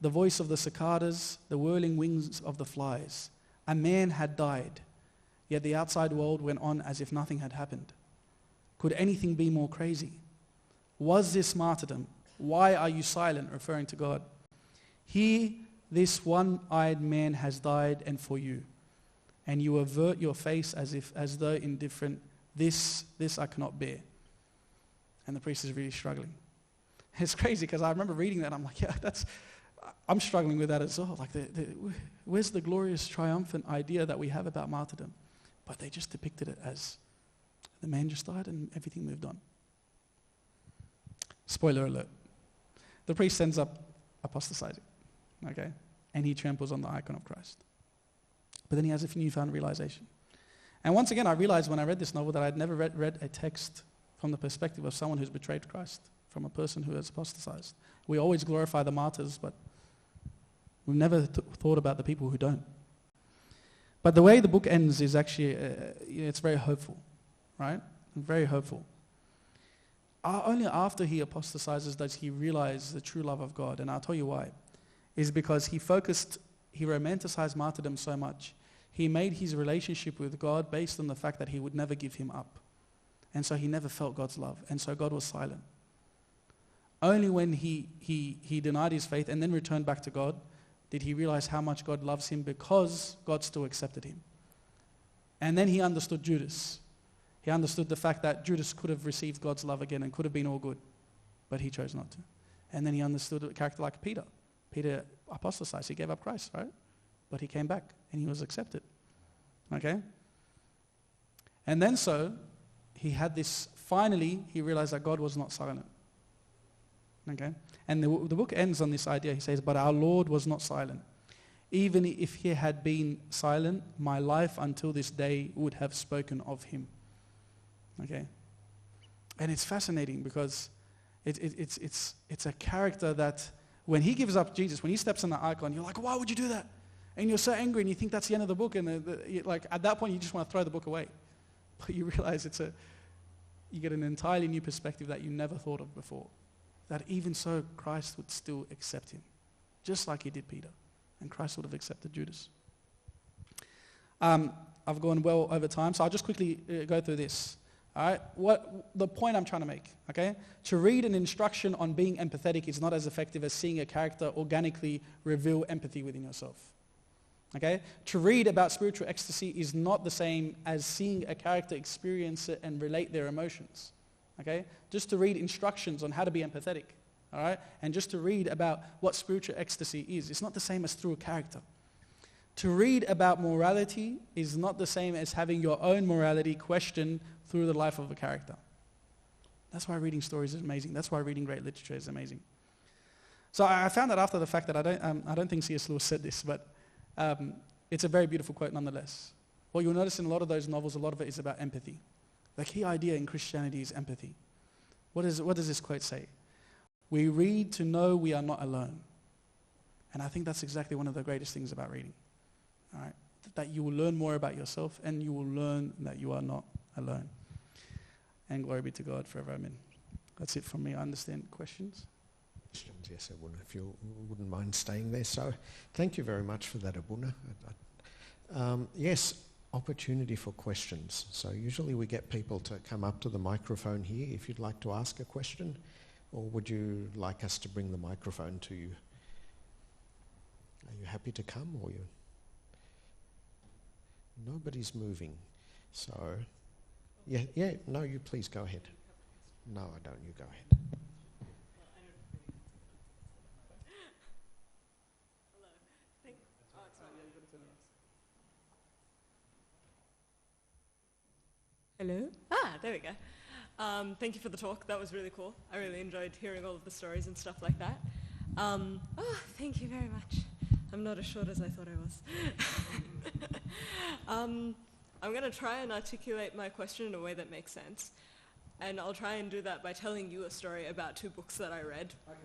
the voice of the cicadas, the whirling wings of the flies. A man had died, yet the outside world went on as if nothing had happened. Could anything be more crazy? Was this martyrdom? Why are you silent, referring to God? Here, this one-eyed man has died, and for you. And you avert your face as though indifferent. This I cannot bear. And the priest is really struggling. It's crazy because I remember reading that. I'm like, yeah, I'm struggling with that as well. Like, where's the glorious, triumphant idea that we have about martyrdom? But they just depicted it as the man just died and everything moved on. Spoiler alert. The priest ends up apostatizing, okay? And he tramples on the icon of Christ. But then he has a newfound realization. And once again, I realized when I read this novel that I'd never read a text from the perspective of someone who's betrayed Christ, from a person who has apostatized. We always glorify the martyrs, but we've never thought about the people who don't. But the way the book ends is actually, it's very hopeful, right? Very hopeful. Only after he apostatizes does he realize the true love of God. And I'll tell you why. Is because he romanticized martyrdom so much. He made his relationship with God based on the fact that he would never give him up. And so he never felt God's love. And so God was silent. Only when he denied his faith and then returned back to God did he realize how much God loves him, because God still accepted him. And then he understood Judas. He understood the fact that Judas could have received God's love again and could have been all good, but he chose not to. And then he understood a character like Peter. Peter apostatized. He gave up Christ, right? But he came back and he was accepted. Okay? And then so he had this finally he realized that God was not silent. Okay? And the book ends on this idea. He says, but our Lord was not silent. Even if he had been silent, my life until this day would have spoken of him. Okay? And it's fascinating because it's a character that when he gives up Jesus, when he steps on the icon, you're like, why would you do that? And you're so angry and you think that's the end of the book. And like at that point, you just want to throw the book away. But you realize you get an entirely new perspective that you never thought of before. That even so, Christ would still accept him. Just like he did Peter. And Christ would have accepted Judas. I've gone well over time, so I'll just quickly go through this. All right, what the point I'm trying to make, okay? To read an instruction on being empathetic is not as effective as seeing a character organically reveal empathy within yourself. Okay? To read about spiritual ecstasy is not the same as seeing a character experience it and relate their emotions. Okay? Just to read instructions on how to be empathetic, all right? And just to read about what spiritual ecstasy is, it's not the same as through a character. To read about morality is not the same as having your own morality questioned through the life of a character. That's why reading stories is amazing. That's why reading great literature is amazing. So I found that after the fact that I don't think C.S. Lewis said this, but it's a very beautiful quote nonetheless. What you'll notice in a lot of those novels, a lot of it is about empathy. The key idea in Christianity is empathy. What does this quote say? We read to know we are not alone. And I think that's exactly one of the greatest things about reading. All right? That you will learn more about yourself and you will learn that you are not alone. And glory be to God forever. Amen. That's it from me. I understand questions. Yes, Abuna, if you wouldn't mind staying there. So thank you very much for that, Abuna. Yes, opportunity for questions. So usually we get people to come up to the microphone here if you'd like to ask a question, or would you like us to bring the microphone to you? Are you happy to come, or you? Nobody's moving. So, no, you please go ahead. No, I don't. You go ahead. Hello? There we go. Thank you for the talk. That was really cool. I really enjoyed hearing all of the stories and stuff like that. Thank you very much. I'm not as short as I thought I was. I'm going to try and articulate my question in a way that makes sense. And I'll try and do that by telling you a story about two books that I read. Okay.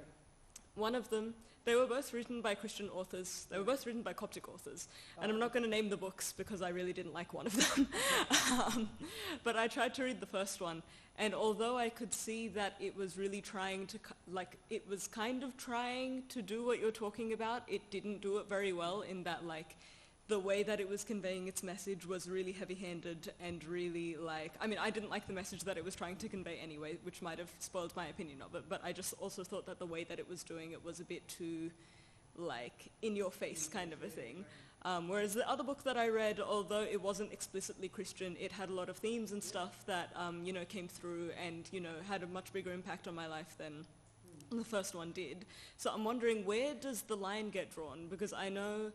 One of them, they were both written by Christian authors. They were both written by Coptic authors. And I'm not going to name the books because I really didn't like one of them. But I tried to read the first one. And although I could see that it was really trying to, it was kind of trying to do what you're talking about, it didn't do it very well in that, the way that it was conveying its message was really heavy-handed and really I didn't like the message that it was trying to convey anyway, which might have spoiled my opinion of it, but I just also thought that the way that it was doing it was a bit too, in-your-face kind of a thing. Whereas the other book that I read, although it wasn't explicitly Christian, it had a lot of themes and stuff that, came through and, had a much bigger impact on my life than the first one did. So I'm wondering, where does the line get drawn? Because I know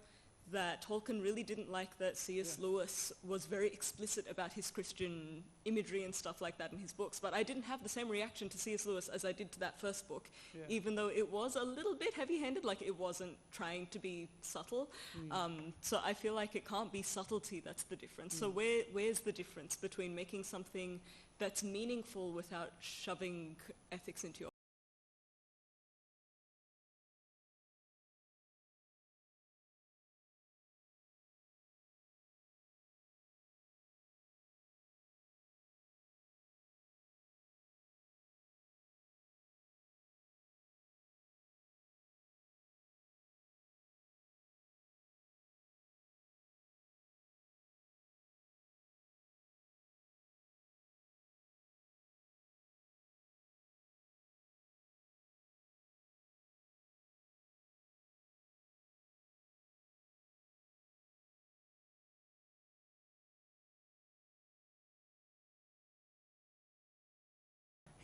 that Tolkien really didn't like that C.S. Lewis was very explicit about his Christian imagery and stuff like that in his books, but I didn't have the same reaction to C.S. Lewis as I did to that first book, even though it was a little bit heavy-handed, it wasn't trying to be subtle. So I feel like it can't be subtlety that's the difference. So where's the difference between making something that's meaningful without shoving ethics into your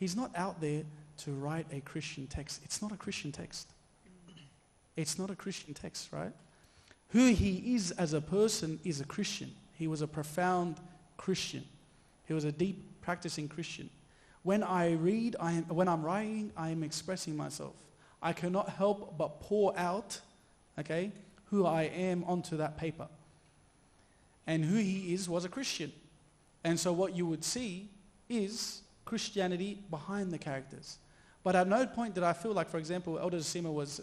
He's not out there to write a Christian text. It's not a Christian text. It's not a Christian text, right? Who he is as a person is a Christian. He was a profound Christian. He was a deep practicing Christian. When I read, when I'm writing, I am expressing myself. I cannot help but pour out, okay, who I am onto that paper. And who he is was a Christian. And so what you would see is Christianity behind the characters. But at no point did I feel like, for example, Elder Zosima was,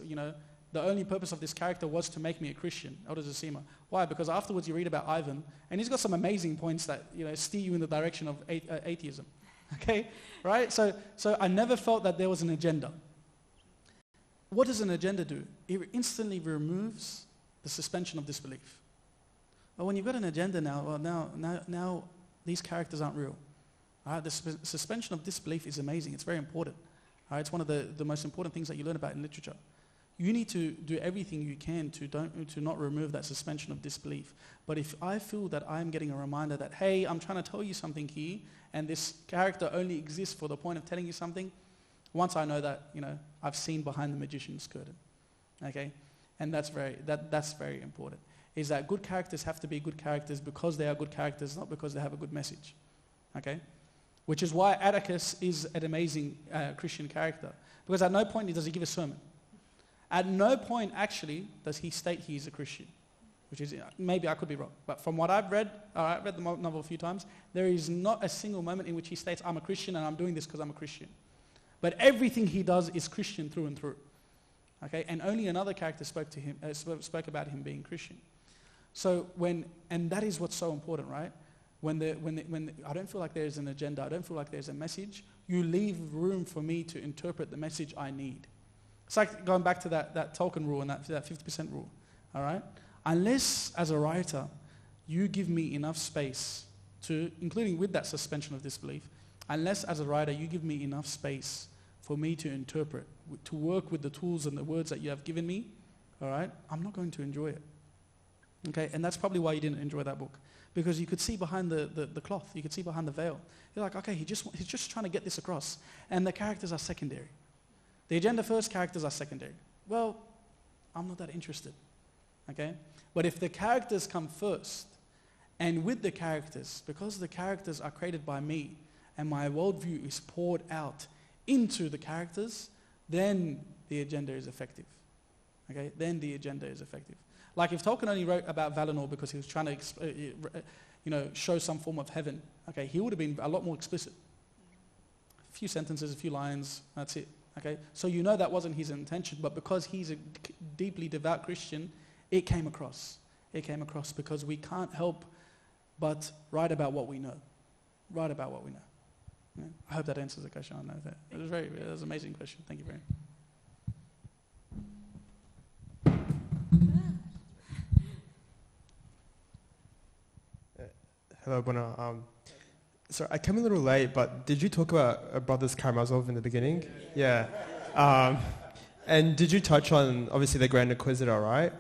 the only purpose of this character was to make me a Christian, Elder Zosima. Why? Because afterwards you read about Ivan, and he's got some amazing points that, steer you in the direction of atheism. Okay? Right? So I never felt that there was an agenda. What does an agenda do? It instantly removes the suspension of disbelief. Well, when you've got an agenda now, well, now these characters aren't real. All right? The suspension of disbelief is amazing. It's very important. All right? It's one of the most important things that you learn about in literature. You need to do everything you can to not remove that suspension of disbelief. But if I feel that I'm getting a reminder that, hey, I'm trying to tell you something here, and this character only exists for the point of telling you something, once I know that, I've seen behind the magician's curtain. Okay? And that's very important. Is that good characters have to be good characters because they are good characters, not because they have a good message. Okay? Which is why Atticus is an amazing Christian character. Because at no point does he give a sermon. At no point, actually, does he state he is a Christian. Which is, maybe I could be wrong. But from what I've read, I've read the novel a few times, there is not a single moment in which he states, I'm a Christian and I'm doing this because I'm a Christian. But everything he does is Christian through and through. Okay? And only another character spoke about him being Christian. So and that is what's so important, right? When I don't feel like there's an agenda, I don't feel like there's a message, you leave room for me to interpret the message I need. It's like going back to that Tolkien rule and that 50% rule, all right? Unless, as a writer, you give me enough space to, including with that suspension of disbelief, unless, as a writer, you give me enough space for me to interpret, to work with the tools and the words that you have given me, all right, I'm not going to enjoy it. Okay, and that's probably why you didn't enjoy that book. Because you could see behind the cloth, you could see behind the veil. You're like, okay, he's just trying to get this across. And the characters are secondary. The agenda first, characters are secondary. Well, I'm not that interested. Okay? But if the characters come first, and with the characters, because the characters are created by me, and my worldview is poured out into the characters, then the agenda is effective. Okay? Then the agenda is effective. Like if Tolkien only wrote about Valinor because he was trying to, show some form of heaven, okay, he would have been a lot more explicit. A few sentences, a few lines, that's it. Okay, so that wasn't his intention, but because he's a deeply devout Christian, it came across. It came across because we can't help but write about what we know. Write about what we know. Yeah. I hope that answers the question. I know that. It was an amazing question. Thank you very much. Hello, Bona. So I came a little late, but did you talk about Brothers Karamazov in the beginning? Yeah. And did you touch on, obviously, the Grand Inquisitor, right?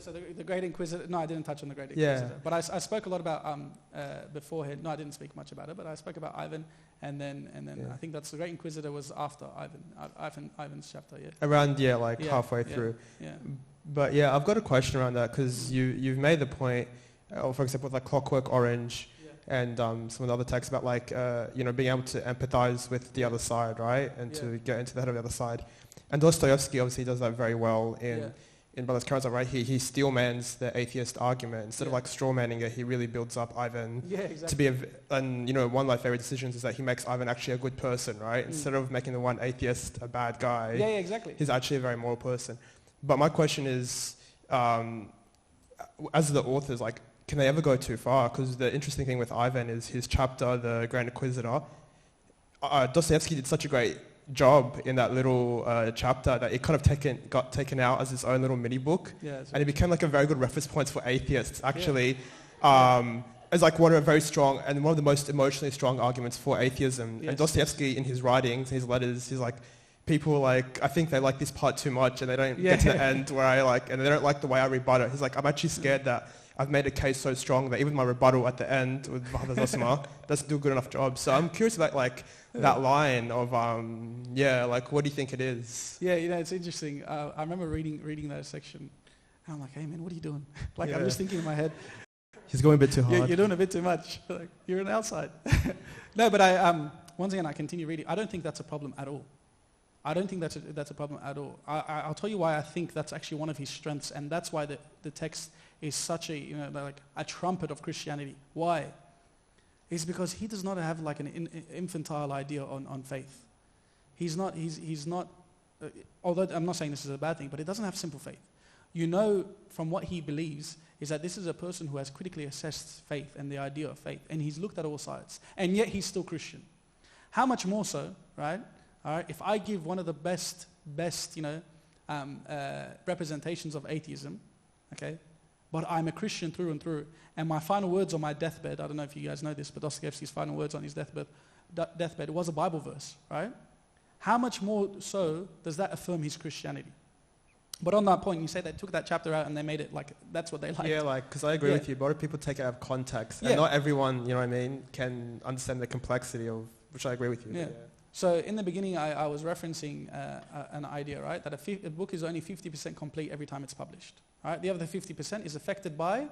So the Great Inquisitor, no, I didn't touch on the Great Inquisitor. Yeah. But I spoke a lot about, beforehand, no, I didn't speak much about it, but I spoke about Ivan, and then yeah. I think that's the Great Inquisitor was after Ivan's chapter, yeah. Around, halfway through. Yeah. But yeah, I've got a question around that, because you've made the point, for example, with Clockwork Orange, and some of the other texts about being able to empathize with the other side, right? And to get into the head of the other side. And Dostoevsky obviously does that very well in Brothers Karamazov, right? He steelmans the atheist argument. Instead of strawmanning it, he really builds up Ivan to be one of my favorite decisions is that he makes Ivan actually a good person, right? Instead of making the one atheist a bad guy. Yeah, exactly. He's actually a very moral person. But my question is, as the authors, can they ever go too far? Because the interesting thing with Ivan is his chapter, The Grand Inquisitor. Dostoevsky did such a great job in that little chapter that it kind of got taken out as its own little mini book. Yeah, and it became a very good reference point for atheists, actually. As one of a very strong and one of the most emotionally strong arguments for atheism. Yes. And Dostoevsky, in his writings, his letters, he's like, people I think they like this part too much and they don't get to the end where and they don't like the way I rebut it. He's like, I'm actually scared that I've made a case so strong that even my rebuttal at the end with Vahav Zosima doesn't do a good enough job. So I'm curious about that line of what do you think it is? Yeah, it's interesting. I remember reading that section. And I'm like, hey man, what are you doing? I'm just thinking in my head. He's going a bit too hard. You're doing a bit too much. You're an outside. No, but once again, I continue reading. I don't think that's a problem at all. I don't think that's a problem at all. I'll tell you why I think that's actually one of his strengths, and that's why the text is such a, like a trumpet of Christianity. Why? It's because he does not have like an infantile idea on faith. He's not, although I'm not saying this is a bad thing, but he doesn't have simple faith. From what he believes is that this is a person who has critically assessed faith and the idea of faith, and he's looked at all sides, and yet he's still Christian. How much more so, right? All right, if I give one of the best representations of atheism, okay, but I'm a Christian through and through, and my final words on my deathbed, I don't know if you guys know this, but Dostoevsky's final words on his deathbed was a Bible verse, right? How much more so does that affirm his Christianity? But on that point, you say they took that chapter out and they made it like that's what they liked. Yeah, because I agree with you. A lot of people take it out of context, and not everyone, can understand the complexity of, which I agree with you. Yeah. So in the beginning, I was referencing an idea, right? That a book is only 50% complete every time it's published. Right? The other 50% is affected by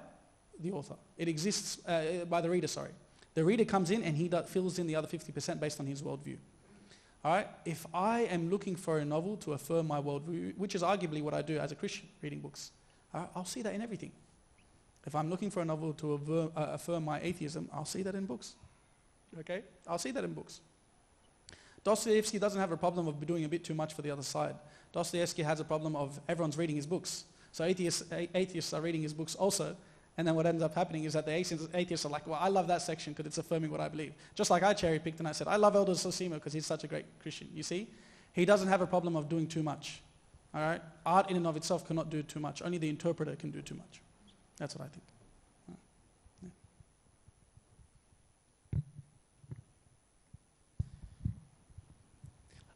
the author. It exists by the reader, sorry. The reader comes in and he fills in the other 50% based on his worldview. All right? If I am looking for a novel to affirm my worldview, which is arguably what I do as a Christian, reading books, I'll see that in everything. If I'm looking for a novel to affirm my atheism, I'll see that in books. Okay? I'll see that in books. Dostoevsky doesn't have a problem of doing a bit too much for the other side. Dostoevsky has a problem of everyone's reading his books. So atheists are reading his books also. And then what ends up happening is that the atheists are like, well, I love that section because it's affirming what I believe. Just like I cherry-picked and I said, I love Elder Sosimo because he's such a great Christian. You see? He doesn't have a problem of doing too much. All right? Art in and of itself cannot do too much. Only the interpreter can do too much. That's what I think.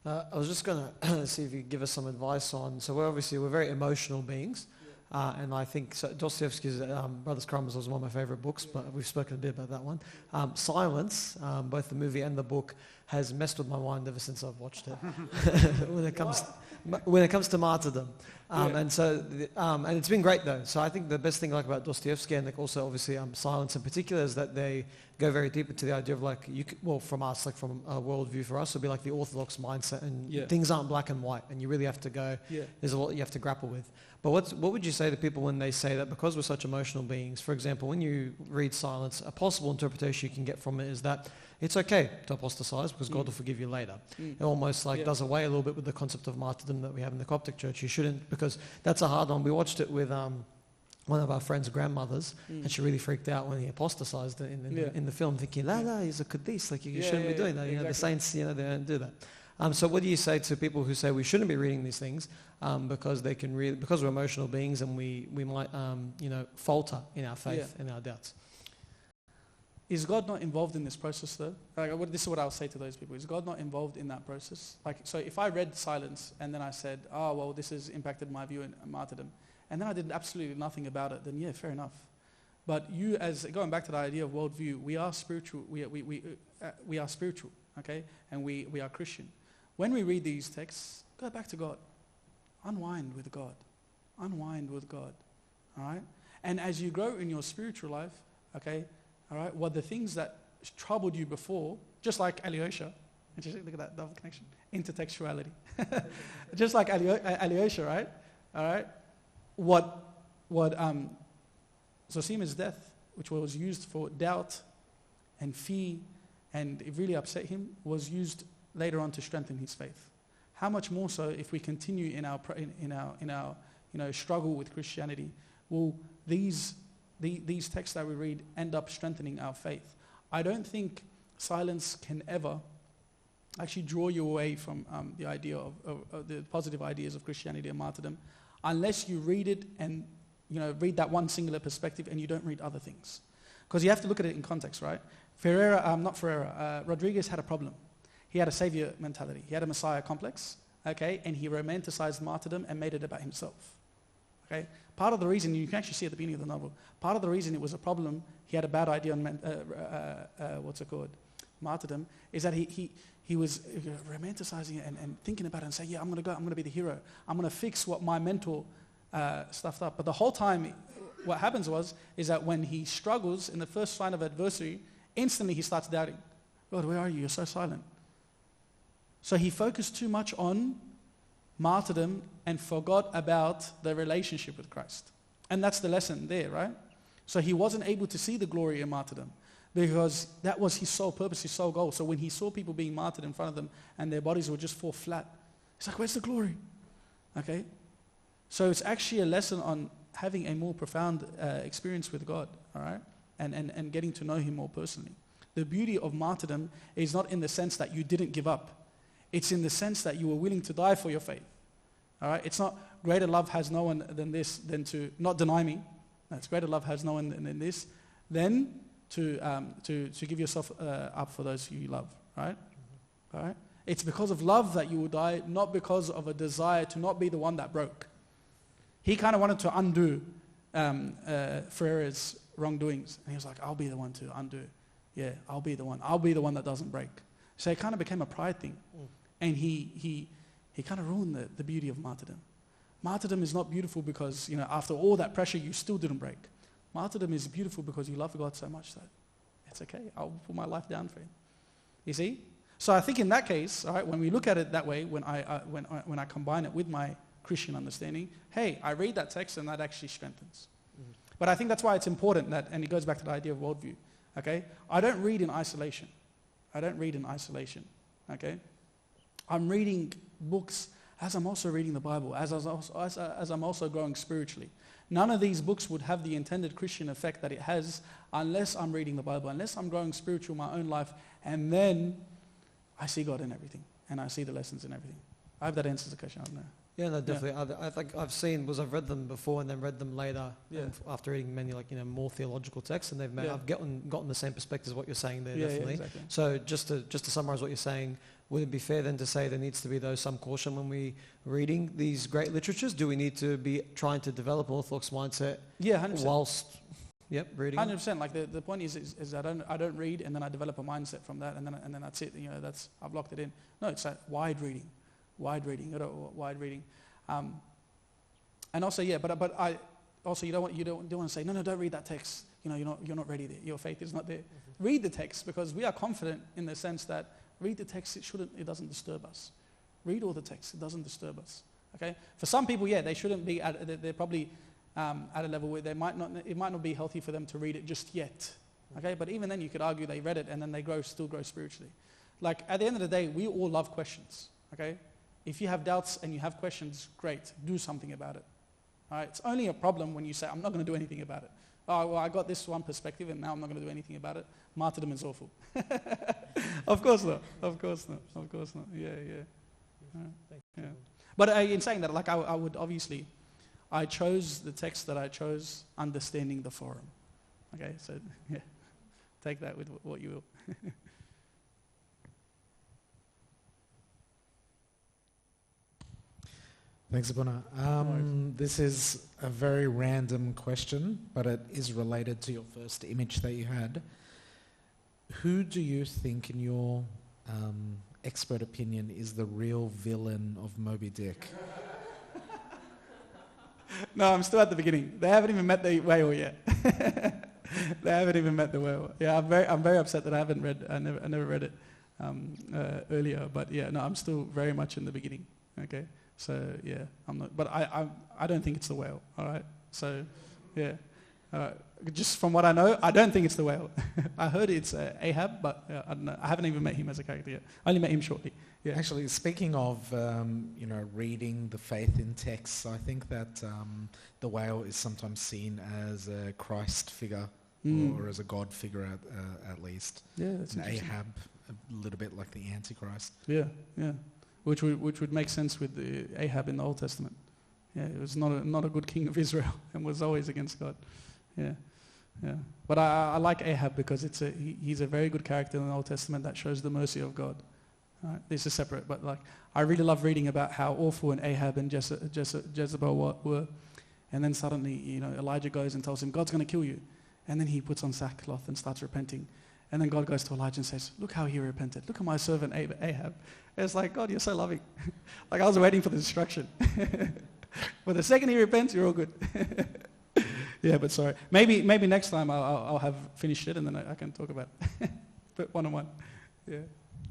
I was just going to see if you could give us some advice on, so we're very emotional beings, and I think Dostoevsky's Brothers Karamazov is one of my favorite books, but we've spoken a bit about that one. Silence, both the movie and the book, has messed with my mind ever since I've watched it. when it comes to martyrdom, and it's been great though. So I think the best thing about Dostoevsky and also obviously Silence in particular is that they go very deep into the idea of from us, from a worldview for us, would be like the Orthodox mindset, and things aren't black and white, and you really have to go. There's a lot you have to grapple with. But what would you say to people when they say that because we're such emotional beings, for example, when you read Silence, a possible interpretation you can get from it is that it's okay to apostatize because God will forgive you later. It almost does away a little bit with the concept of martyrdom that we have in the Coptic Church. You shouldn't, because that's a hard one. We watched it with one of our friends' grandmothers, and she really freaked out when he apostatized in the film, thinking, he's a Qudis, you shouldn't be doing that. Exactly. The saints, they don't do that. So what do you say to people who say we shouldn't be reading these things because because we're emotional beings and we might falter in our faith and our doubts? Is God not involved in this process though? This is what I'll say to those people. Is God not involved in that process? So if I read Silence and then I said, this has impacted my view in martyrdom, and then I did absolutely nothing about it, then fair enough. But going back to the idea of worldview, we are spiritual. We are spiritual, okay? And we are Christian. When we read these texts, go back to God. Unwind with God. Unwind with God, all right? And as you grow in your spiritual life, okay, all right, the things that troubled you before, just like Alyosha, look at that double connection, intertextuality. Just like Alyosha, right? All right? What Zosima's death, which was used for doubt and fear, and it really upset him, was used later on to strengthen his faith. How much more so if we continue in our struggle with Christianity, will these texts that we read end up strengthening our faith? I don't think Silence can ever actually draw you away from the idea of the positive ideas of Christianity and martyrdom, unless you read it and read that one singular perspective and you don't read other things. Because you have to look at it in context, right? Rodriguez had a problem. He had a savior mentality. He had a messiah complex, okay? And he romanticized martyrdom and made it about himself, okay? Part of the reason, you can actually see at the beginning of the novel, part of the reason it was a problem, he had a bad idea on martyrdom, is that he was romanticizing it and thinking about it and saying, I'm going to be the hero. I'm going to fix what my mentor stuffed up. But the whole time, what happens is that when he struggles in the first sign of adversity, instantly he starts doubting. God, where are you? You're so silent. So he focused too much on martyrdom and forgot about the relationship with Christ. And that's the lesson there, right? So he wasn't able to see the glory in martyrdom because that was his sole purpose, his sole goal. So when he saw people being martyred in front of them and their bodies would just fall flat, he's like, where's the glory? Okay? So it's actually a lesson on having a more profound experience with God, all right? And getting to know him more personally. The beauty of martyrdom is not in the sense that you didn't give up. It's in the sense that you were willing to die for your faith. All right? It's not greater love has no one than this, than to not deny me. It's greater love has no one than this, than to give yourself up for those who you love. Right? All right? It's because of love that you will die, not because of a desire to not be the one that broke. He kind of wanted to undo Ferreira's wrongdoings. And he was like, I'll be the one to undo. Yeah, I'll be the one. I'll be the one that doesn't break. So it kind of became a pride thing. And he kind of ruined the beauty of martyrdom. Martyrdom is not beautiful because, after all that pressure, you still didn't break. Martyrdom is beautiful because you love God so much that it's okay. I'll put my life down for him. You see? So I think in that case, all right, when we look at it that way, when I combine it with my Christian understanding, hey, I read that text and that actually strengthens. But I think that's why it's important that, and it goes back to the idea of worldview, okay? I don't read in isolation. Okay? I'm reading books as I'm also reading the Bible, as I'm also growing spiritually. None of these books would have the intended Christian effect that it has unless I'm reading the Bible, unless I'm growing spiritual in my own life, and then I see God in everything, and I see the lessons in everything. I hope that answers the question. I don't know. Yeah, no, definitely. I think I've read them before and then read them later after reading many more theological texts, and I've gotten the same perspective as what you're saying there, definitely. Yeah, exactly. So just to summarize what you're saying, would it be fair then to say there needs to be some caution when we reading these great literatures? Do we need to be trying to develop an Orthodox mindset? Yeah, 100%. Whilst reading. 100%. Like the point is I don't read and then I develop a mindset from that and then that's it. I've locked it in. No, it's like wide reading. Wide reading. And also but I also you don't want to say no, don't read that text. You're not ready there. Your faith is not there. Read the text because we are confident in the sense that read the text. It doesn't disturb us. Read all the text. It doesn't disturb us. Okay. For some people, they shouldn't be. They're probably at a level where it might not be healthy for them to read it just yet. Okay. But even then, you could argue they read it and then they still grow spiritually. Like at the end of the day, we all love questions. Okay. If you have doubts and you have questions, great. Do something about it. All right. It's only a problem when you say, I'm not going to do anything about it. Oh, well, I got this one perspective and now I'm not going to do anything about it. Martyrdom is awful. Of course not. Yeah. Yeah. But in saying that, like I would obviously, I chose the text that I chose understanding the forum. Okay, so yeah, take that with what you will. Thanks, Abuna. This is a very random question, but it is related to your first image that you had. Who do you think, in your expert opinion, is the real villain of Moby Dick? No, I'm still at the beginning. They haven't even met the whale yet. They haven't even met the whale. Yeah, I'm very upset that I never read it earlier. But yeah, no, I'm still very much in the beginning. Okay. So yeah, I'm not, but I don't think it's the whale. All right. So yeah, just from what I know, I don't think it's the whale. I heard it's Ahab, but I don't know. I haven't even met him as a character yet. I only met him shortly. Yeah. Actually, speaking of reading the faith in texts, I think that the whale is sometimes seen as a Christ figure or as a God figure at least. Yeah, that's interesting. Ahab, a little bit like the Antichrist. Yeah. Which would make sense with the Ahab in the Old Testament. Yeah, it was not a good king of Israel and was always against God. Yeah. But I like Ahab because he's a very good character in the Old Testament that shows the mercy of God. Right? This is separate, but like I really love reading about how awful and Ahab and Jezebel were, and then suddenly Elijah goes and tells him God's going to kill you, and then he puts on sackcloth and starts repenting. And then God goes to Elijah and says, look how he repented. Look at my servant Ahab. And it's like, God, you're so loving. Like I was waiting for the destruction. But the second he repents, you're all good. Yeah, but sorry. Maybe next time I'll have finished it and then I can talk about it. But one-on-one. Yeah,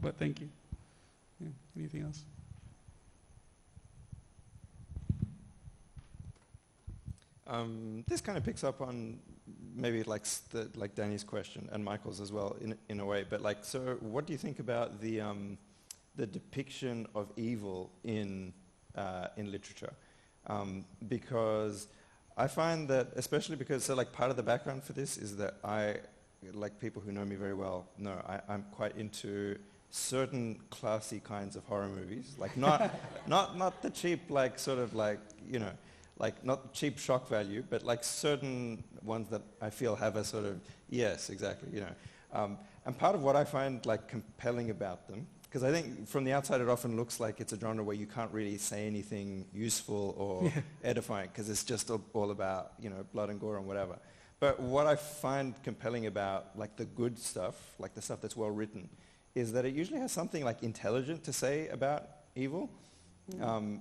but thank you. Yeah. Anything else? This kind of picks up on maybe like like Danny's question and Michael's as well in a way. But like, so what do you think about the depiction of evil in literature? Because I find that, especially because, so like part of the background for this is that like people who know me very well know I'm quite into certain classy kinds of horror movies, like not the cheap, like sort of like, you know, like not cheap shock value, but like certain ones that I feel have a sort of, yes, exactly, you know. And part of what I find like compelling about them, because I think from the outside it often looks like it's a genre where you can't really say anything useful or edifying, because it's just all about, you know, blood and gore and whatever. But what I find compelling about like the good stuff, like the stuff that's well written, is that it usually has something like intelligent to say about evil.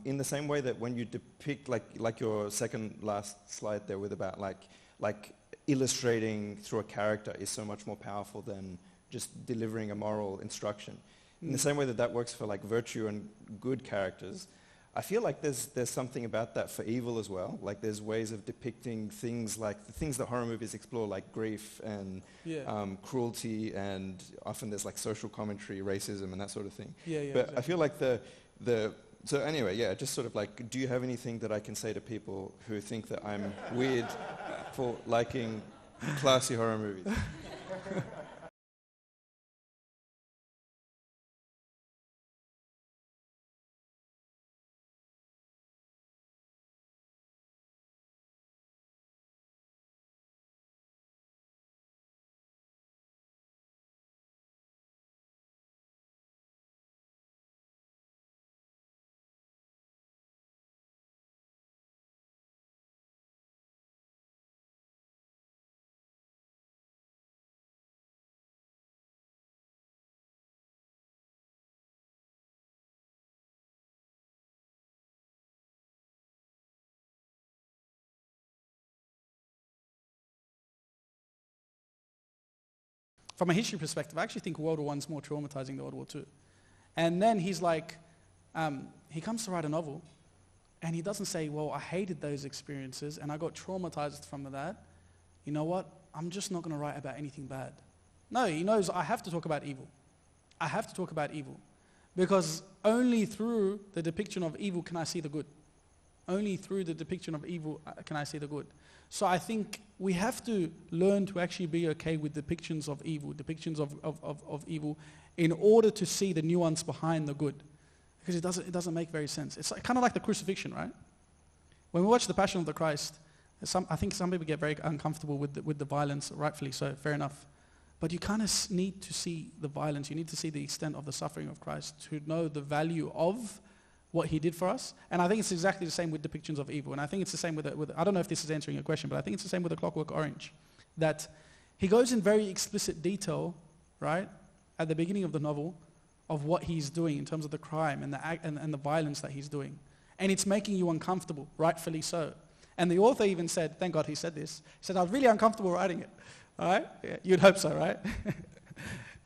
In the same way that when you depict, like your second last slide there with about like illustrating through a character is so much more powerful than just delivering a moral instruction. In the same way that works for like virtue and good characters, I feel like there's something about that for evil as well. Like there's ways of depicting things like the things that horror movies explore, like grief and cruelty, and often there's like social commentary, racism, and that sort of thing. But exactly. I feel like so anyway, yeah, just sort of like, do you have anything that I can say to people who think that I'm weird for liking classy horror movies? From a history perspective, I actually think World War I is more traumatizing than World War II. And then he's like, he comes to write a novel, and he doesn't say, well, I hated those experiences, and I got traumatized from that. You know what? I'm just not going to write about anything bad. No, he knows I have to talk about evil. I have to talk about evil. Because only through the depiction of evil can I see the good. Only through the depiction of evil can I see the good. So I think we have to learn to actually be okay with depictions of evil, of evil, in order to see the nuance behind the good. Because it doesn't make very sense. It's kind of like the crucifixion, right? When we watch The Passion of the Christ, I think some people get very uncomfortable with the violence, rightfully so, fair enough. But you kind of need to see the violence. You need to see the extent of the suffering of Christ to know the value of what he did for us. And I think it's exactly the same with depictions of evil. And I think it's the same with I don't know if this is answering your question, but I think it's the same with A Clockwork Orange. That he goes in very explicit detail, right, at the beginning of the novel, of what he's doing in terms of the crime and the violence that he's doing. And it's making you uncomfortable, rightfully so. And the author even said, thank God he said this, he said, I was really uncomfortable writing it. All right? Yeah, you'd hope so, right?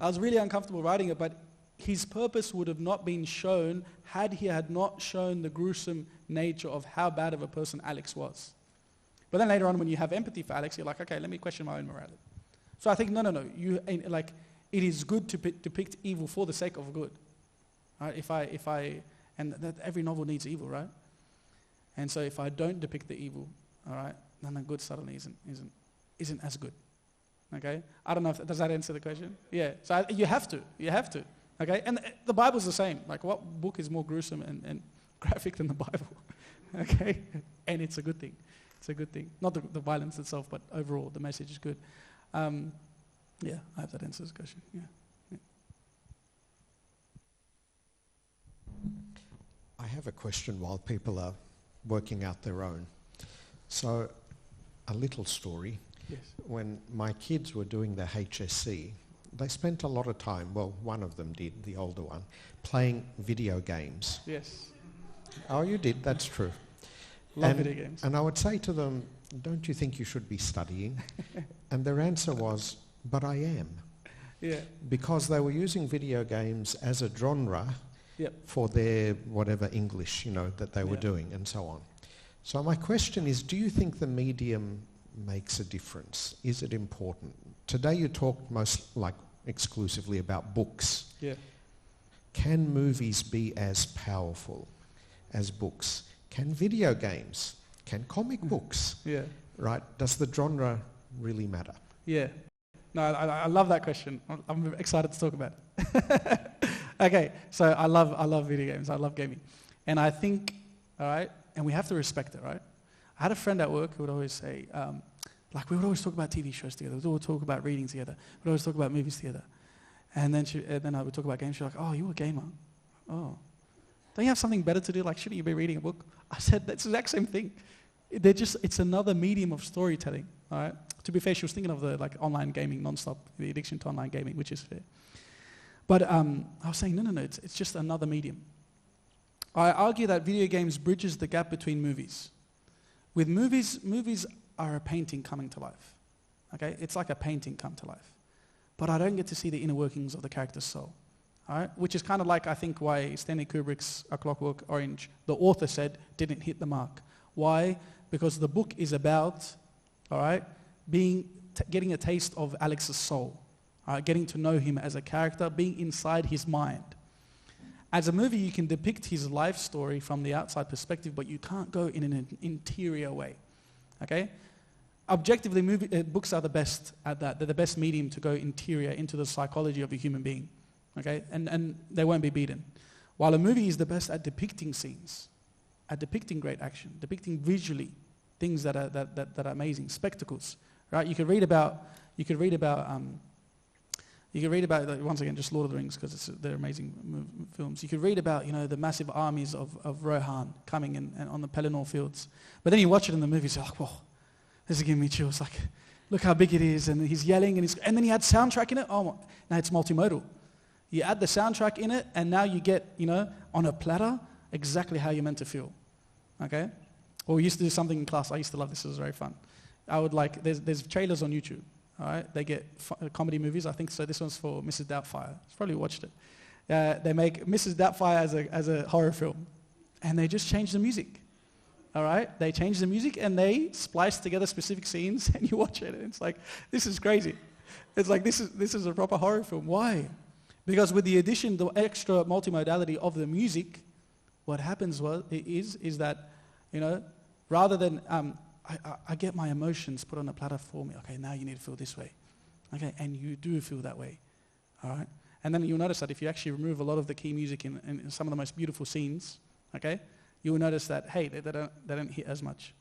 I was really uncomfortable writing it, but his purpose would have not been shown had he had not shown the gruesome nature of how bad of a person Alex was. But then later on, when you have empathy for Alex, you're like, okay, let me question my own morality. So I think, no. It is good to depict evil for the sake of good. Right? And that every novel needs evil, right? And so if I don't depict the evil, all right, then the good suddenly isn't as good. Okay? I don't know does that answer the question? Yeah. So you have to. Okay? And the Bible's the same. Like, what book is more gruesome and graphic than the Bible? Okay? And it's a good thing. It's a good thing. Not the violence itself, but overall, the message is good. Yeah, I hope that answers the question. Yeah. I have a question while people are working out their own. So, a little story. Yes. When my kids were doing their HSC, they spent a lot of time, well, one of them did, the older one, playing video games. Yes. Oh, you did, that's true. Love video games. And I would say to them, don't you think you should be studying? And their answer was, but I am. Yeah. Because they were using video games as a genre Yep. for their whatever English, that they were Yeah. doing and so on. So my question is, do you think the medium makes a difference? Is it important? Today you talked exclusively about books. Yeah. Can movies be as powerful as books? Can video games? Can comic books? Yeah. Right? Does the genre really matter? Yeah. No, I love that question. I'm excited to talk about it. Okay, so I love video games. I love gaming. And I think, all right, and we have to respect it, right? I had a friend at work who would always say, we would always talk about TV shows together. We would always talk about reading together. We'd always talk about movies together. And then I would talk about games. She's like, oh, you're a gamer. Oh. Don't you have something better to do? Like, shouldn't you be reading a book? I said, that's the exact same thing. It's another medium of storytelling, all right? To be fair, she was thinking of the online gaming non-stop, the addiction to online gaming, which is fair. But I was saying, no, it's just another medium. I argue that video games bridges the gap between movies. With movies are a painting coming to life, okay? It's like a painting come to life. But I don't get to see the inner workings of the character's soul, all right? Which is kind of like, I think, why Stanley Kubrick's A Clockwork Orange, the author said, didn't hit the mark. Why? Because the book is about, all right, getting a taste of Alex's soul, getting to know him as a character, being inside his mind. As a movie, you can depict his life story from the outside perspective, but you can't go in an interior way, okay? Objectively, books are the best at that. They're the best medium to go interior into the psychology of a human being, okay? And they won't be beaten. While a movie is the best at depicting scenes, at depicting great action, depicting visually things that are amazing, spectacles, right? You could read about once again just Lord of the Rings because they're amazing films. You could read about the massive armies of Rohan coming in on the Pelennor fields, but then you watch it in the movies, you're like, whoa, this is giving me chills. Like, look how big it is, and he's yelling, and then he had soundtrack in it. Oh, now it's multimodal. You add the soundtrack in it, and now you get on a platter exactly how you're meant to feel. Okay? Or we used to do something in class. I used to love this. It was very fun. I would there's trailers on YouTube. All right? They get comedy movies. I think so. This one's for Mrs. Doubtfire. You've probably watched it. They make Mrs. Doubtfire as a horror film. And they just change the music. All right? They change the music and they splice together specific scenes and you watch it. And it's like, this is crazy. It's like, this is a proper horror film. Why? Because with the addition, the extra multimodality of the music, what happens is that, rather than I get my emotions put on a platter for me. Okay, now you need to feel this way. Okay, and you do feel that way. All right? And then you'll notice that if you actually remove a lot of the key music in some of the most beautiful scenes, okay, you will notice that, hey, they don't hit as much.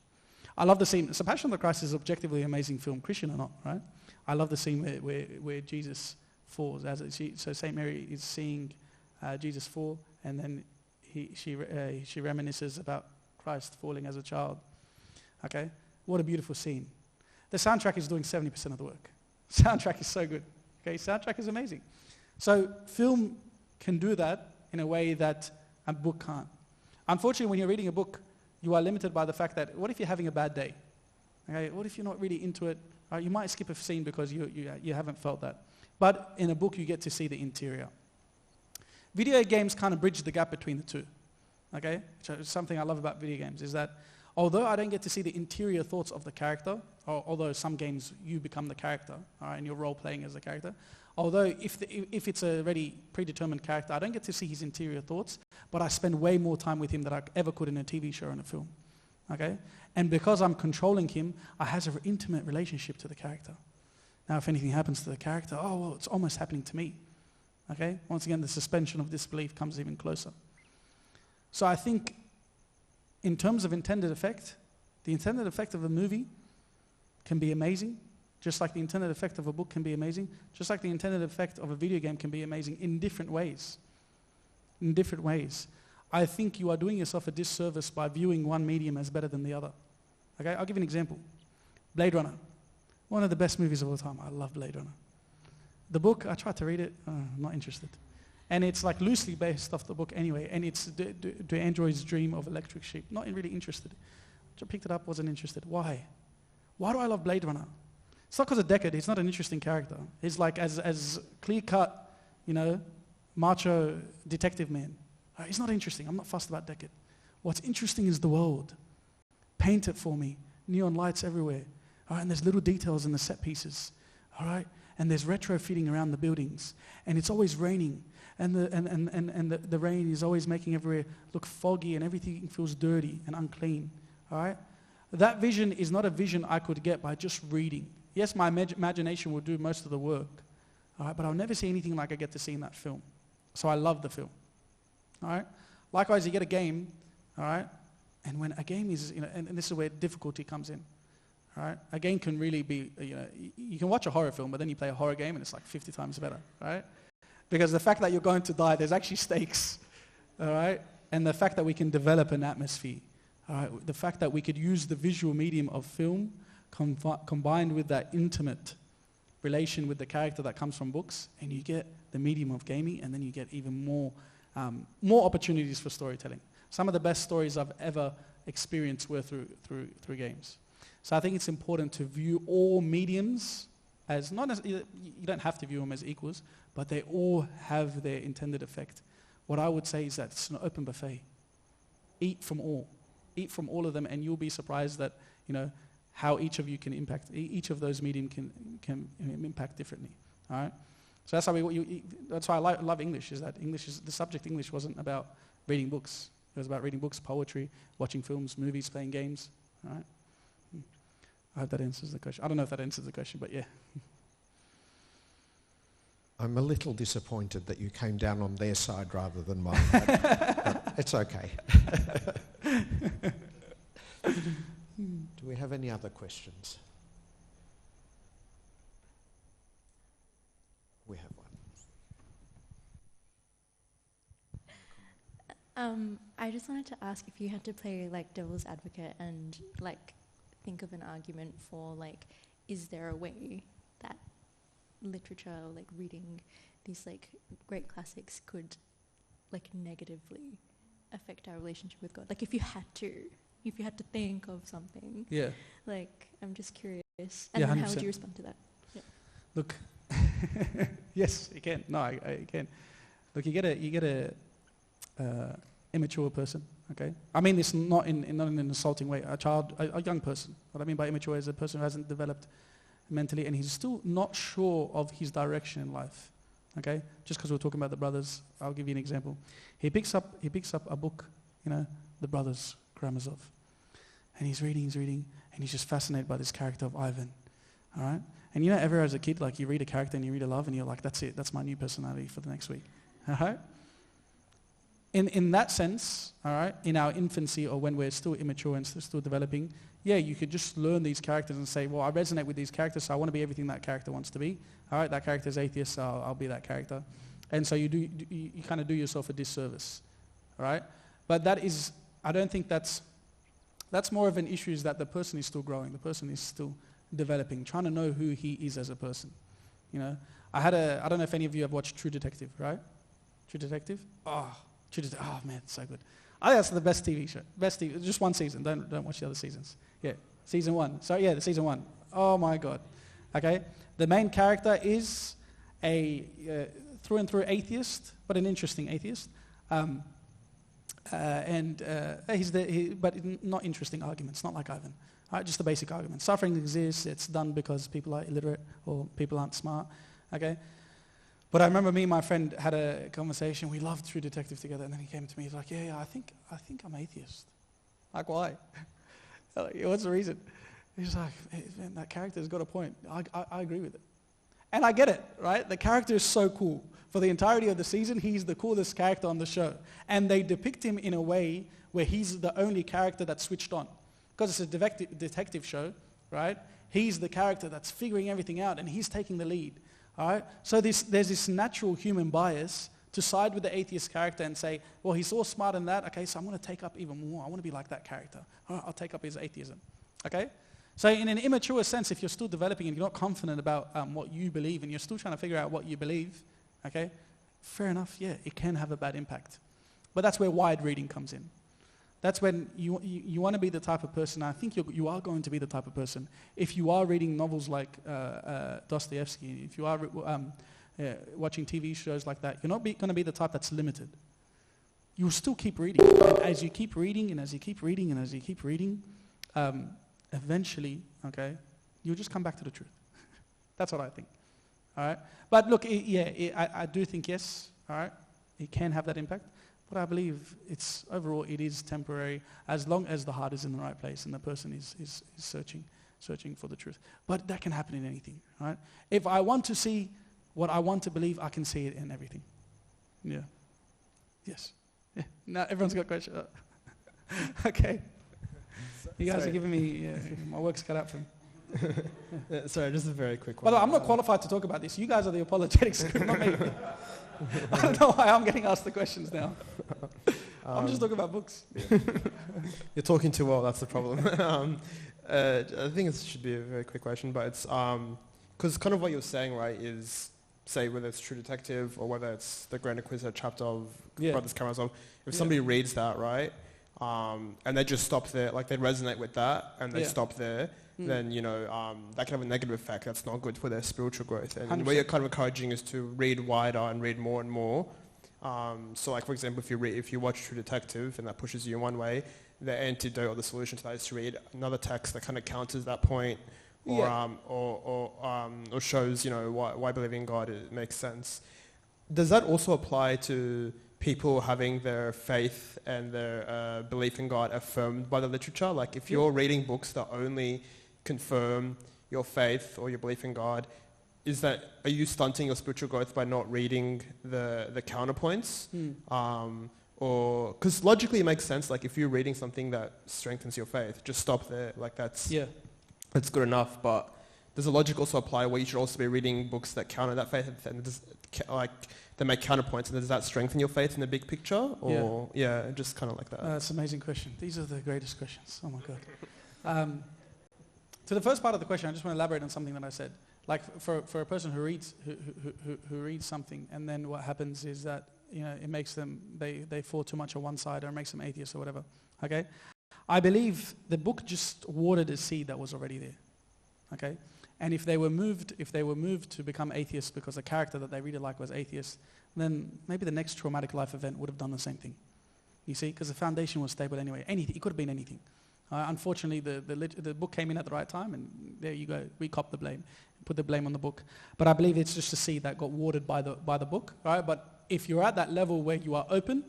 I love the scene. So Passion of the Christ is objectively an amazing film, Christian or not, right? I love the scene where Jesus falls. So St. Mary is seeing Jesus fall, and then she reminisces about Christ falling as a child. Okay? What a beautiful scene. The soundtrack is doing 70% of the work. Soundtrack is so good. Okay? Soundtrack is amazing. So film can do that in a way that a book can't. Unfortunately, when you're reading a book, you are limited by the fact that what if you're having a bad day? Okay? What if you're not really into it? You might skip a scene because you haven't felt that. But in a book, you get to see the interior. Video games kind of bridge the gap between the two. Okay? So something I love about video games is that although I don't get to see the interior thoughts of the character, although some games you become the character, all right, and you're role-playing as the character, although if it's a already predetermined character, I don't get to see his interior thoughts, but I spend way more time with him than I ever could in a TV show or in a film. Okay? And because I'm controlling him, I have an intimate relationship to the character. Now, if anything happens to the character, it's almost happening to me. Okay? Once again, the suspension of disbelief comes even closer. So I think in terms of intended effect, the intended effect of a movie can be amazing, just like the intended effect of a book can be amazing, just like the intended effect of a video game can be amazing in different ways. In different ways. I think you are doing yourself a disservice by viewing one medium as better than the other. Okay? I'll give you an example. Blade Runner. One of the best movies of all time. I love Blade Runner. The book, I tried to read it. I'm not interested. And it's like loosely based off the book anyway. And it's The Android's Dream of Electric Sheep. Not really interested. I picked it up, wasn't interested. Why? Why do I love Blade Runner? It's not because of Deckard. He's not an interesting character. He's like as clear-cut, macho detective man. It's not interesting. I'm not fussed about decade. What's interesting is the world. Paint it for me. Neon lights everywhere. All right, and there's little details in the set pieces. All right, and there's retrofitting around the buildings, and it's always raining, and the rain is always making everywhere look foggy, and everything feels dirty and unclean. All right, that vision is not a vision I could get by just reading. Yes, my imagination will do most of the work. All right, but I'll never see anything like I get to see in that film. So I love the film. All right. Likewise, you get a game. All right, and when a game is, and this is where difficulty comes in. All right, a game can really be, you can watch a horror film, but then you play a horror game and it's like 50 times better, right? Because the fact that you're going to die, there's actually stakes, all right? And the fact that we can develop an atmosphere, all right? The fact that we could use the visual medium of film combined with that intimate relation with the character that comes from books, and you get the medium of gaming, and then you get even more opportunities for storytelling. Some of the best stories I've ever experienced were through games. So I think it's important to view all mediums as not as, you don't have to view them as equals, but they all have their intended effect. What I would say is that it's an open buffet. Eat from all. Eat from all of them, and you'll be surprised that, how each of you can impact, each of those medium can impact differently. All right? So that's how that's why I love English, is that the subject English wasn't about reading books. It was about reading books, poetry, watching films, movies, playing games. All right? I hope that answers the question. I don't know if that answers the question, but yeah. I'm a little disappointed that you came down on their side rather than mine, but it's okay. Do we have any other questions? We have one. I just wanted to ask if you had to play like devil's advocate and like think of an argument for like, is there a way that literature, like reading these like great classics could like negatively affect our relationship with God? Like if you had to think of something. Yeah. Like, I'm just curious. And then how would you respond to that? Yeah. Look, yes, you can. No, I can. Look, you get a immature person, okay? I mean this not in an insulting way. A young person. What I mean by immature is a person who hasn't developed mentally and he's still not sure of his direction in life, okay? Just because we're talking about the brothers, I'll give you an example. He picks up a book, the brothers Karamazov, and he's reading, and he's just fascinated by this character of Ivan, all right? And ever as a kid, like you read a character and you read a love and you're like, that's it, that's my new personality for the next week, all right? In that sense, all right, in our infancy or when we're still immature and still developing, yeah, you could just learn these characters and say, well, I resonate with these characters, so I want to be everything that character wants to be. All right, that character's atheist, so I'll be that character. And so you kind of do yourself a disservice, all right? But I don't think that's more of an issue, is that the person is still growing, the person is still developing, trying to know who he is as a person. I don't know if any of you have watched True Detective, right? True Detective? Oh man, it's so good. I think that's the best TV show. Best TV, just one season. Don't watch the other seasons. Yeah, season one. So yeah, the season one. Oh my God. Okay, the main character is a through and through atheist, but an interesting atheist. But not interesting arguments, not like Ivan. Right, just the basic argument. Suffering exists. It's done because people are illiterate or people aren't smart. Okay. But I remember me and my friend had a conversation. We loved True Detective together, and then he came to me. He's like, "Yeah, I think I'm atheist." Like, why? Like, what's the reason? He's like, "Man, that character's got a point. I agree with it." And I get it, right? The character is so cool. For the entirety of the season, he's the coolest character on the show. And they depict him in a way where he's the only character that's switched on. Because it's a detective show, right? He's the character that's figuring everything out, and he's taking the lead. All right? So there's this natural human bias to side with the atheist character and say, well, he's so smart in that, okay, so I'm going to take up even more. I want to be like that character. All right, I'll take up his atheism. Okay? So in an immature sense, if you're still developing and you're not confident about what you believe and you're still trying to figure out what you believe, okay, fair enough, yeah, it can have a bad impact. But that's where wide reading comes in. That's when you want to be the type of person, I think you are going to be the type of person, if you are reading novels like Dostoevsky, if you are watching TV shows like that, you're not going to be the type that's limited. you'll still keep reading. And as you keep reading, and as you keep reading, and as you keep reading, eventually, okay, you'll just come back to the truth. That's what I think. All right? But look, I do think, yes, all right, it can have that impact. But I believe overall it is temporary as long as the heart is in the right place and the person is searching for the truth. But that can happen in anything, right? If I want to see what I want to believe, I can see it in everything. Yeah. Yes. Yeah. Now everyone's got questions. Okay. You guys are giving me, my work's cut out for me. Sorry, just a very quick By one. the way, I'm not qualified to talk about this. You guys are the apologetics group, not me. I don't know why I'm getting asked the questions now. I'm just talking about books. You're talking too well, that's the problem. I think it should be a very quick question, but it's because kind of what you're saying, right, is say whether it's True Detective or whether it's the Grand Inquisitor chapter of Brothers Karamazov, if somebody reads that, right, and they just stop there, like they resonate with that and they stop there, then, you know, that can have a negative effect. That's not good for their spiritual growth. And what you're kind of encouraging is to read wider and read more and more. So like, for example, if you watch True Detective and that pushes you in one way, the antidote or the solution to that is to read another text that kind of counters that point or shows, you know, why believing in God makes sense. Does that also apply to people having their faith and their belief in God affirmed by the literature? Like if you're reading books that only confirm your faith or your belief in God, are you stunting your spiritual growth by not reading the counterpoints? Or because logically it makes sense, like if you're reading something that strengthens your faith, just stop there. Like that's good enough. But does the logic also apply where you should also be reading books that counter that faith and they make counterpoints, and does that strengthen your faith in the big picture? Or just kind of like that. That's an amazing question. These are the greatest questions. Oh my God. To the first part of the question, I just want to elaborate on something that I said. Like for a person who reads something, and then what happens is that, you know, it makes them, they fall too much on one side, or it makes them atheists or whatever. Okay? I believe the book just watered a seed that was already there. Okay? And if they were moved to become atheists because the character that they really liked was atheist, then maybe the next traumatic life event would have done the same thing. You see? Because the foundation was stable anyway. Anything, it could have been anything. Unfortunately, the book came in at the right time, and there you go. We cop the blame, put the blame on the book. But I believe it's just a seed that got watered by the book, right? But if you're at that level where you are open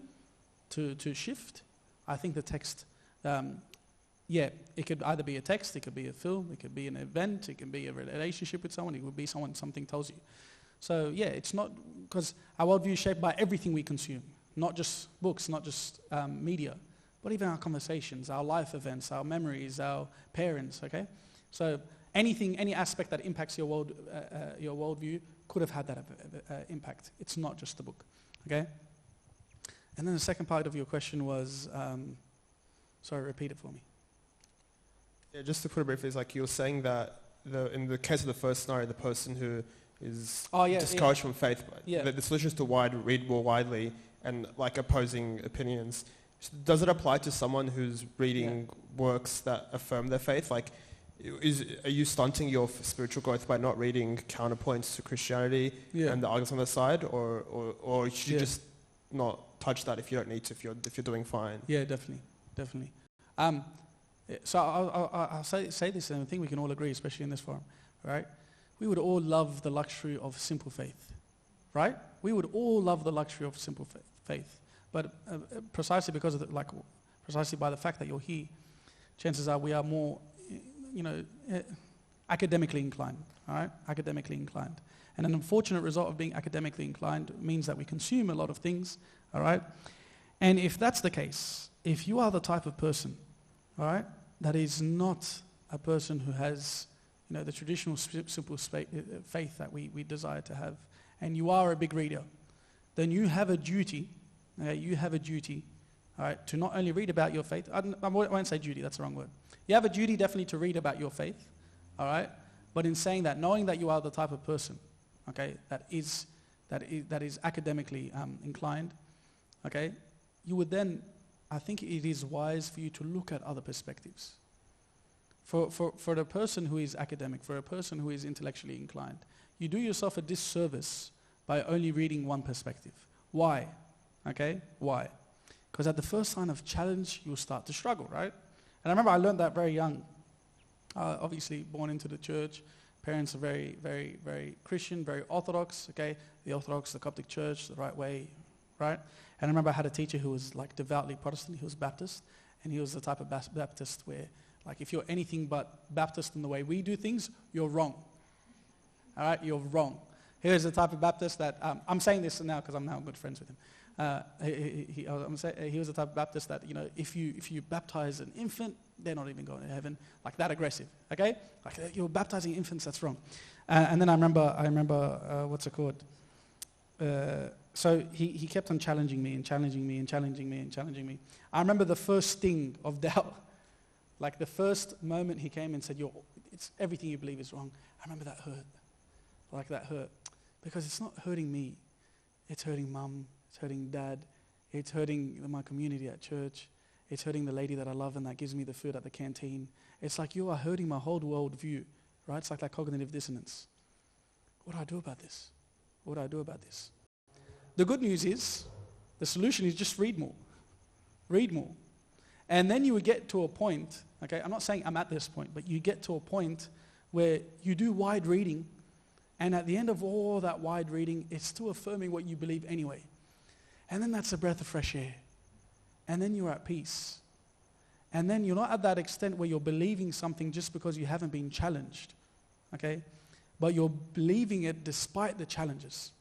to shift, I think the text, it could either be a text, it could be a film, it could be an event, it can be a relationship with someone, it could be something tells you. So it's not, because our worldview is shaped by everything we consume, not just books, not just media, but even our conversations, our life events, our memories, our parents, okay? So any aspect that impacts your worldview could have had that impact. It's not just the book, okay? And then the second part of your question was, sorry, repeat it for me. Yeah, just to put it briefly, it's like you're saying that in the case of the first scenario, the person who is discouraged from faith, the solution is to read more widely and like opposing opinions. Does it apply to someone who's reading works that affirm their faith? Like, are you stunting your spiritual growth by not reading counterpoints to Christianity and the arguments on the side, or should you just not touch that if you don't need to, if you're doing fine? Yeah, definitely. So I'll say this, and I think we can all agree, especially in this forum, right? We would all love the luxury of simple faith, right? We would all love the luxury of simple faith. But precisely because of precisely by the fact that you're here, chances are we are more, academically inclined. All right, academically inclined, and an unfortunate result of being academically inclined means that we consume a lot of things. All right, and if that's the case, if you are the type of person, all right, that is not a person who has, the traditional simple faith that we desire to have, and you are a big reader, then you have a duty. All right, to not only read about your faith. I won't say duty, that's the wrong word. You have a duty definitely to read about your faith, all right? But in saying that, knowing that you are the type of person, okay, that is academically inclined, okay, you would then, I think it is wise for you to look at other perspectives. For the person who is academic, for a person who is intellectually inclined, you do yourself a disservice by only reading one perspective. Why? Okay, why? Because at the first sign of challenge, you'll start to struggle, right? And I remember I learned that very young. Obviously born into the church. Parents are very, very, very Christian, very Orthodox, okay? The Orthodox, the Coptic Church, the right way, right? And I remember I had a teacher who was like devoutly Protestant. He was Baptist. And he was the type of Baptist where, like, if you're anything but Baptist in the way we do things, you're wrong. All right? You're wrong. Here's the type of Baptist that, I'm saying this now because I'm now good friends with him. He was the type of Baptist that, you know, if you baptize an infant, they're not even going to heaven. Like that aggressive, okay? Like you're baptizing infants, that's wrong. And then I remember, what's it called? So he kept on challenging me and challenging me and challenging me and challenging me. I remember the first sting of doubt. Like the first moment he came and said, it's everything you believe is wrong. I remember that hurt. Like that hurt. Because it's not hurting me. It's hurting mum. It's hurting dad. It's hurting my community at church. It's hurting the lady that I love and that gives me the food at the canteen. It's like you are hurting my whole world view. Right? It's like that cognitive dissonance. What do I do about this? What do I do about this? The good news is, the solution is just read more. Read more. And then you would get to a point, okay, I'm not saying I'm at this point, but you get to a point where you do wide reading, and at the end of all that wide reading, it's still affirming what you believe anyway. And then that's a breath of fresh air. And then you're at peace. And then you're not at that extent where you're believing something just because you haven't been challenged, okay? But you're believing it despite the challenges.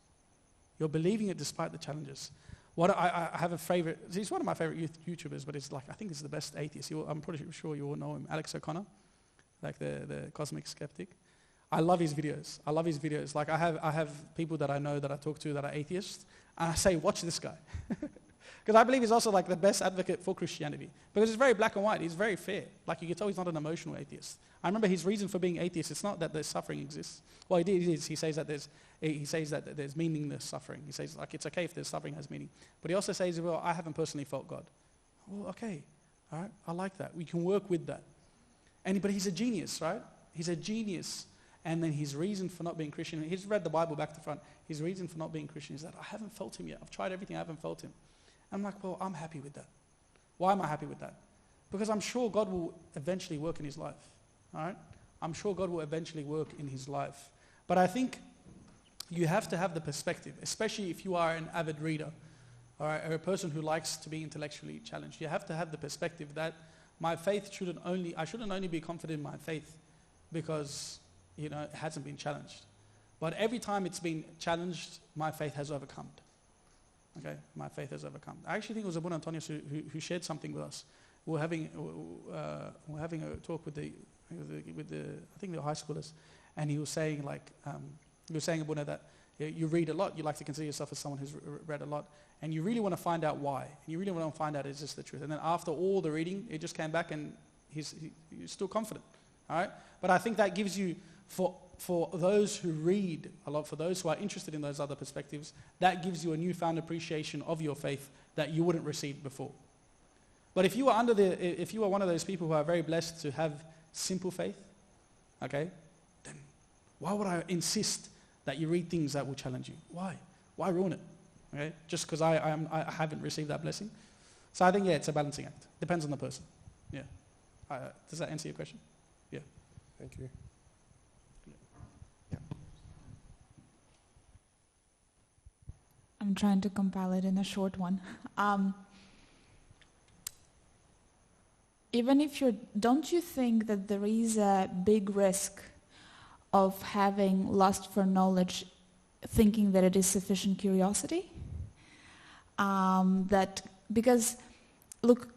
You're believing it despite the challenges. What I have a favorite, he's one of my favorite YouTubers, but it's like, I think he's the best atheist. I'm pretty sure you all know him, Alex O'Connor, like the cosmic skeptic. I love his videos. Like I have people that I know that I talk to that are atheists, and I say, watch this guy. Because I believe he's also like the best advocate for Christianity. Because it's very black and white. He's very fair. Like you can tell he's not an emotional atheist. I remember his reason for being atheist, it's not that there's suffering exists. Well, it is. He says that there's meaningless suffering. He says like it's okay if there's suffering has meaning. But he also says, well, I haven't personally felt God. Well, okay. All right. I like that. We can work with that. But he's a genius, right? He's a genius. And then his reason for not being Christian, he's read the Bible back to front. His reason for not being Christian is that I haven't felt him yet. I've tried everything, I haven't felt him. I'm like, well, I'm happy with that. Why am I happy with that? Because I'm sure God will eventually work in his life. All right? I'm sure God will eventually work in his life. But I think you have to have the perspective, especially if you are an avid reader, all right, or a person who likes to be intellectually challenged. You have to have the perspective that my faith I shouldn't only be confident in my faith because, it hasn't been challenged. But every time it's been challenged, my faith has overcome. Okay, my faith has overcome. I actually think it was Abuna Antonius who shared something with us. We're having a talk with the I think the high schoolers, and he was saying Abuna that you read a lot. You like to consider yourself as someone who's read a lot, and you really want to find out why. And you really want to find out is this the truth. And then after all the reading, it just came back, and he's still confident. All right, but I think that gives you for those who read a lot, for those who are interested in those other perspectives, that gives you a newfound appreciation of your faith that you wouldn't receive before. But if you are one of those people who are very blessed to have simple faith, okay, then why would I insist that you read things that will challenge you? Why? Why ruin it? Okay, just because I haven't received that blessing. So I think it's a balancing act. Depends on the person. Yeah. Does that answer your question? Yeah. Thank you. I'm trying to compile it in a short one. Don't you think that there is a big risk of having lust for knowledge, thinking that it is sufficient curiosity? Because look,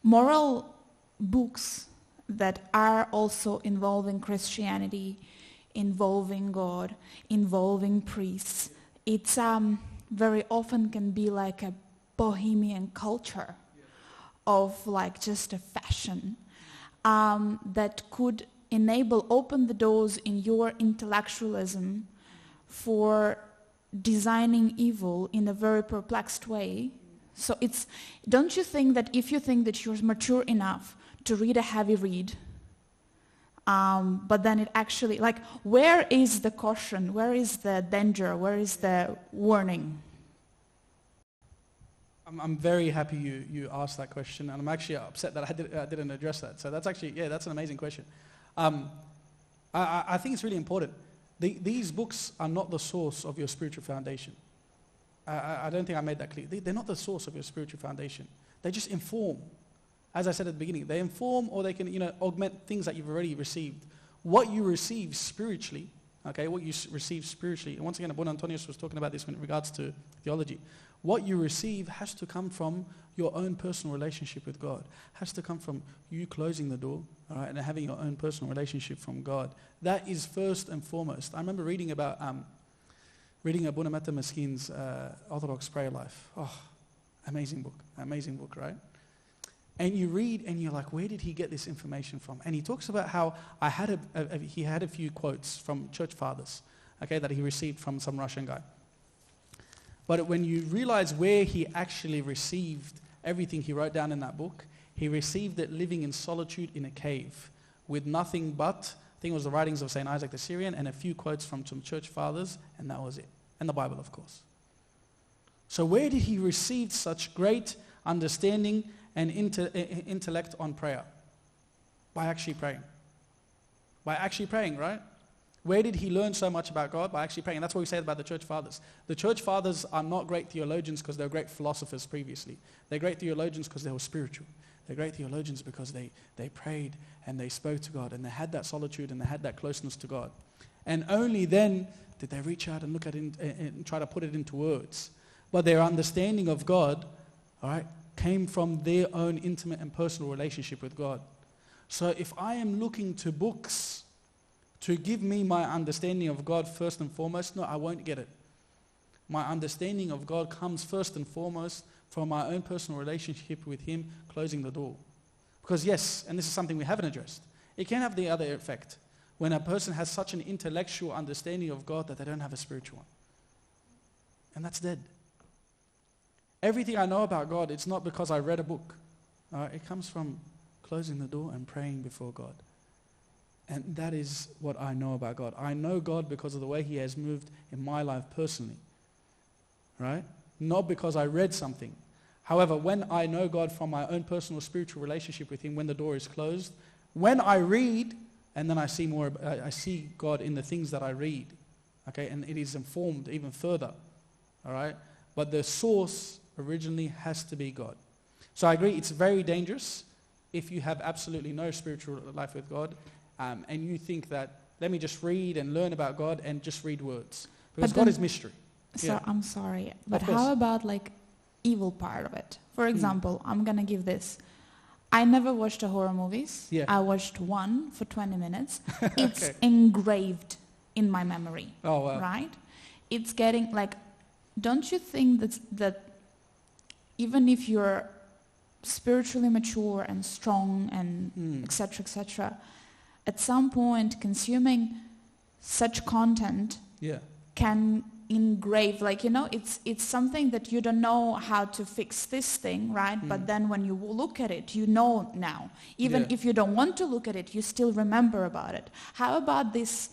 moral books that are also involving Christianity, involving God, involving priests, it's very often can be like a bohemian culture of like just a fashion that could open the doors in your intellectualism for designing evil in a very perplexed way. So don't you think that if you think that you're mature enough to read a heavy read, but then it actually, like, where is the caution? Where is the danger? Where is the warning? I'm very happy you asked that question, and I'm actually upset that I didn't address that. So that's actually, that's an amazing question. I think it's really important. These books are not the source of your spiritual foundation. I don't think I made that clear. They're not the source of your spiritual foundation. They just inform. As I said at the beginning, they inform, or they can augment things that you've already received. What you receive spiritually, okay, what you receive spiritually, and once again, Abuna Antonius was talking about this in regards to theology. What you receive has to come from your own personal relationship with God. Has to come from you closing the door, all right, and having your own personal relationship from God. That is first and foremost. I remember reading about Abuna Metta Meskin's Orthodox Prayer Life. Oh, amazing book, right? And you read and you're like, where did he get this information from? And he talks about how he had a few quotes from church fathers, okay, that he received from some Russian guy. But when you realize where he actually received everything he wrote down in that book, he received it living in solitude in a cave with nothing but, I think it was the writings of St. Isaac the Syrian and a few quotes from some church fathers, and that was it. And the Bible, of course. So where did he receive such great understanding and intellect on prayer? By actually praying. By actually praying, right? Where did he learn so much about God? By actually praying. And that's what we say about the church fathers. The church fathers are not great theologians because they were great philosophers previously. They're great theologians because they were spiritual. They're great theologians because they prayed and they spoke to God and they had that solitude and they had that closeness to God. And only then did they reach out and look at it and try to put it into words. But their understanding of God, all right, came from their own intimate and personal relationship with God. So if I am looking to books to give me my understanding of God first and foremost, no, I won't get it. My understanding of God comes first and foremost from my own personal relationship with Him closing the door. Because yes, and this is something we haven't addressed, it can have the other effect when a person has such an intellectual understanding of God that they don't have a spiritual one. And that's dead. Everything I know about God, it's not because I read a book. It comes from closing the door and praying before God. And that is what I know about God. I know God because of the way He has moved in my life personally. Right? Not because I read something. However, when I know God from my own personal spiritual relationship with Him, when the door is closed, when I read, and then I see God in the things that I read. Okay? And it is informed even further. All right? But the source originally has to be God. So I agree, it's very dangerous if you have absolutely no spiritual life with God, and you think that, let me just read and learn about God and just read words. Because God is mystery. So Yeah. I'm sorry, but how about evil part of it? For example, I'm going to give this. I never watched the horror movies. Yeah. I watched one for 20 minutes. It's engraved in my memory. Oh, wow. Right? It's getting don't you think that even if you're spiritually mature and strong and etc., at some point consuming such content can engrave, it's something that you don't know how to fix this thing, right? But then when you look at it, you know now. Even if you don't want to look at it, you still remember about it. How about this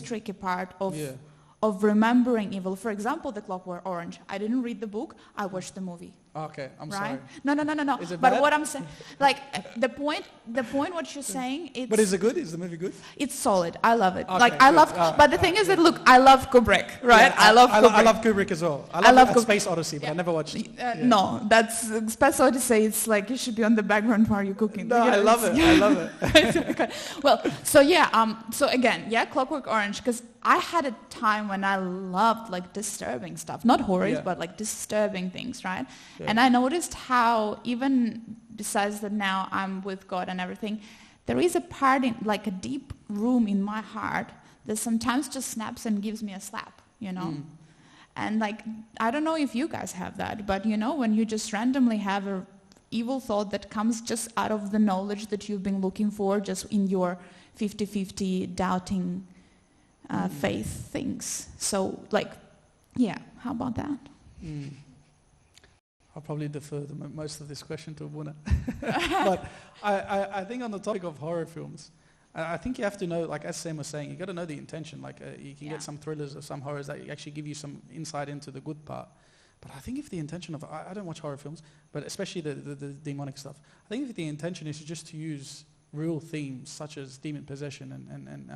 tricky part of remembering evil? For example, The Clockwork Orange. I didn't read the book, I watched the movie. Okay, I'm right? sorry. No. Is it but bad? what I'm saying, the point what you're saying, it's... But is it good? Is the movie good? It's solid. I love it. Okay, I love... but the thing is that, look, I love Kubrick, right? Yeah, I love Kubrick. I love Kubrick as well. I love Space Odyssey, but I never watched it. No, that's... Space Odyssey, it's like you should be on the background while you're cooking. No, I love it. I love it. Okay. Well, so again, Clockwork Orange, because I had a time when I loved disturbing stuff. Not horrors, but disturbing things, right? Yeah. And I noticed how even besides that now I'm with God and everything, there is a part in a deep room in my heart that sometimes just snaps and gives me a slap, And I don't know if you guys have that, but when you just randomly have a evil thought that comes just out of the knowledge that you've been looking for just in your 50-50 doubting faith things. So how about that? I'll probably defer most of this question to Abuna. But I think on the topic of horror films, I think you have to know, as Sam was saying, you got to know the intention. You can get some thrillers or some horrors that actually give you some insight into the good part. But I think if the intention of, I don't watch horror films, but especially the demonic stuff, I think if the intention is just to use real themes such as demon possession and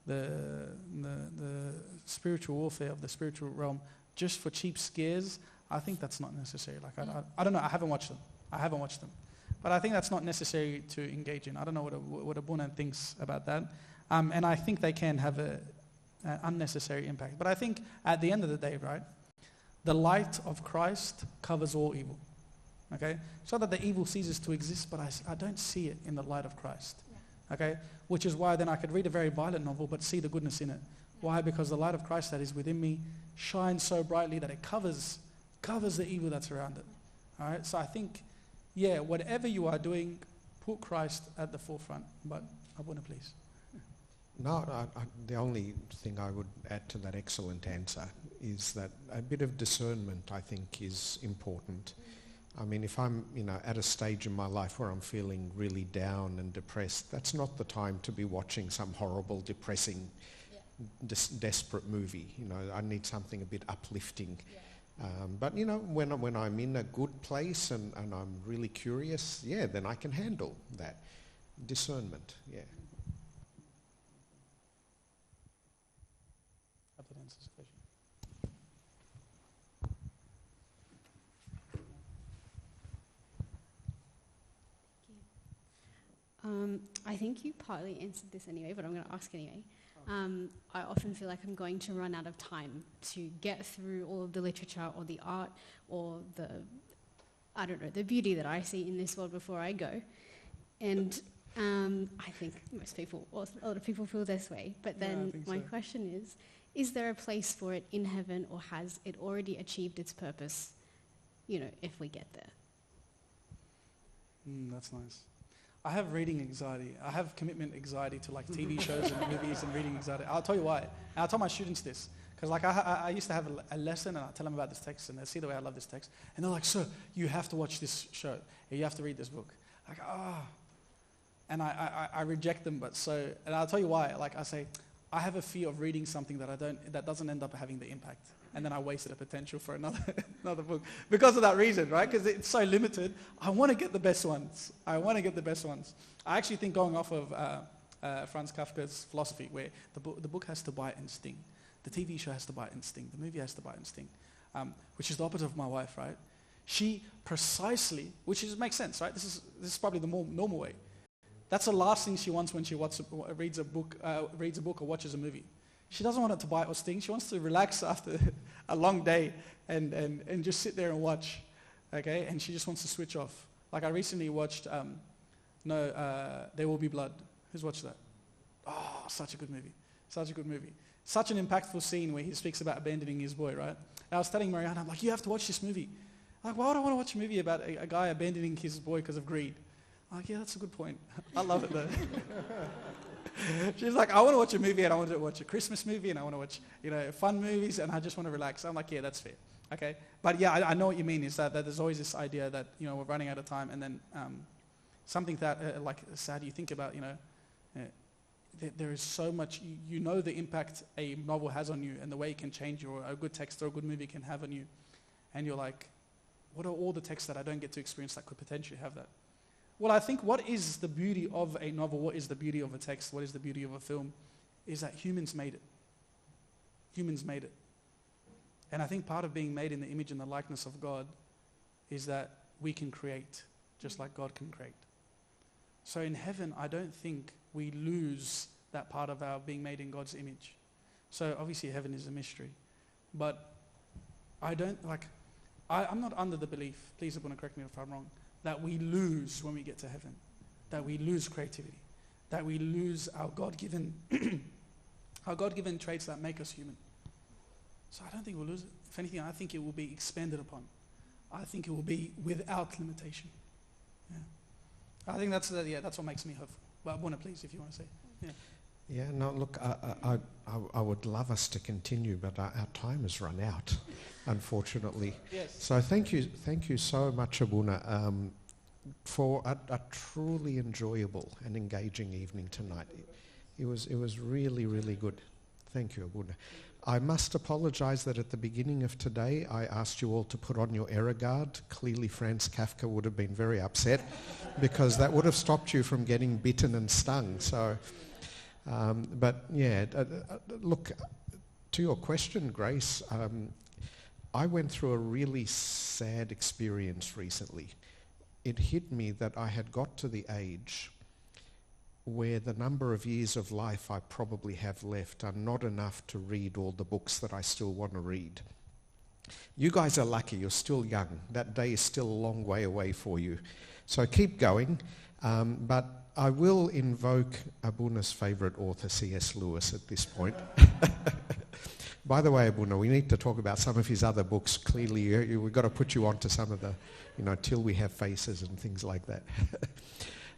the spiritual warfare of the spiritual realm just for cheap scares, I think that's not necessary. Like I don't know, I haven't watched them. But I think that's not necessary to engage in. I don't know what Abuna thinks about that. And I think they can have an unnecessary impact. But I think at the end of the day, right, the light of Christ covers all evil. Okay? It's not that the evil ceases to exist, but I don't see it in the light of Christ. Yeah. Okay? Which is why then I could read a very violent novel but see the goodness in it. Why? Because the light of Christ that is within me shines so brightly that it covers the evil that's around it. All right? So I think, yeah, whatever you are doing, put Christ at the forefront. But Abuna, please. No, the only thing I would add to that excellent answer is that a bit of discernment, I think, is important. I mean, if I'm, at a stage in my life where I'm feeling really down and depressed, that's not the time to be watching some horrible, depressing, desperate movie. I need something a bit uplifting. Yeah. But, when I'm in a good place and I'm really curious, then I can handle that. Discernment, yeah. I think you partly answered this anyway, but I'm going to ask anyway. I often feel like I'm going to run out of time to get through all of the literature or the art or the beauty that I see in this world before I go. And I think most people, or a lot of people feel this way. But then my question is there a place for it in heaven, or has it already achieved its purpose, if we get there? That's nice. I have reading anxiety. I have commitment anxiety to like TV shows and movies and reading anxiety. I'll tell you why. And I'll tell my students this. Because like I used to have a lesson and I tell them about this text and they see the way I love this text. And they're like, sir, you have to watch this show. You have to read this book. I go, And I reject them, and I'll tell you why. Like I say, I have a fear of reading something that doesn't end up having the impact. And then I wasted a potential for another book because of that reason, right? Because it's so limited. I want to get the best ones. I actually think going off of Franz Kafka's philosophy, where the book has to bite and sting. The TV show has to bite and sting. The movie has to bite and sting, which is the opposite of my wife, right? She precisely, makes sense, right? This is probably the more normal way. That's the last thing she wants when she reads a book or watches a movie. She doesn't want it to bite or sting. She wants to relax after a long day and just sit there and watch, okay? And she just wants to switch off. Like I recently watched, There Will Be Blood. Who's watched that? Oh, such a good movie. Such an impactful scene where he speaks about abandoning his boy, right? And I was telling Mariana, I'm like, you have to watch this movie. I'm like, why would I want to watch a movie about a guy abandoning his boy because of greed? I'm like, yeah, that's a good point. I love it though. She's like, I want to watch a movie and I want to watch a Christmas movie and I want to watch, fun movies and I just want to relax. I'm like, yeah, that's fair. Okay. But yeah, I know what you mean is that there's always this idea that, we're running out of time and then something that, like sad you think about, there is so much, the impact a novel has on you and the way it can change you, or a good text or a good movie can have on you. And you're like, what are all the texts that I don't get to experience that could potentially have that? Well, I think what is the beauty of a novel, what is the beauty of a text, what is the beauty of a film, is that humans made it. Humans made it. And I think part of being made in the image and the likeness of God is that we can create just like God can create. So in heaven, I don't think we lose that part of our being made in God's image. So obviously heaven is a mystery. But I'm not under the belief, please Abuna, correct me if I'm wrong, that we lose when we get to heaven, that we lose creativity, that we lose our God-given traits that make us human. So I don't think we'll lose it. If anything, I think it will be expanded upon. I think it will be without limitation. Yeah. I think that's what makes me hopeful. But Abuna, please, if you want to say. Yeah. Yeah, no, look, I would love us to continue, but our time has run out, unfortunately. Yes. So thank you so much, Abuna, for a truly enjoyable and engaging evening tonight. It was really, really good. Thank you, Abuna. I must apologise that at the beginning of today I asked you all to put on your error guard. Clearly Franz Kafka would have been very upset because that would have stopped you from getting bitten and stung. So, look, to your question, Grace, I went through a really sad experience recently. It hit me that I had got to the age where the number of years of life I probably have left are not enough to read all the books that I still want to read. You guys are lucky, you're still young. That day is still a long way away for you. So keep going, but I will invoke Abuna's favourite author, C.S. Lewis, at this point. By the way, Abuna, we need to talk about some of his other books. Clearly, we've got to put you onto some of the, Till We Have Faces and things like that.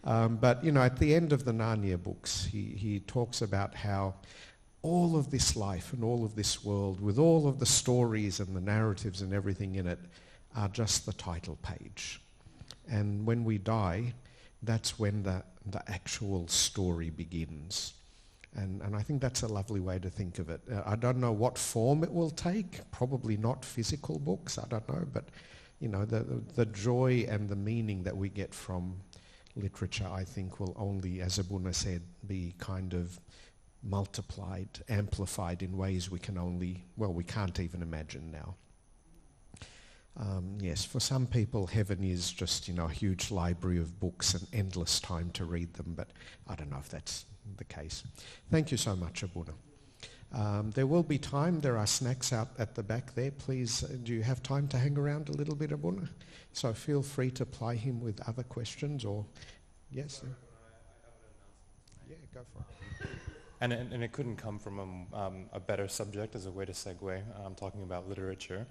But at the end of the Narnia books, he talks about how all of this life and all of this world, with all of the stories and the narratives and everything in it, are just the title page. And when we die, that's when the actual story begins. And I think that's a lovely way to think of it. I don't know what form it will take, probably not physical books, I don't know, but the joy and the meaning that we get from literature, I think, will only, as Abuna said, be kind of multiplied, amplified in ways we can't even imagine now. Yes, for some people heaven is just, a huge library of books and endless time to read them, but I don't know if that's the case. Thank you so much, Abuna. There will be time. There are snacks out at the back there. Please, do you have time to hang around a little bit, Abuna? So feel free to ply him with other questions or... Yes? Yeah, go for it. And it couldn't come from a better subject as a way to segue. I'm talking about literature.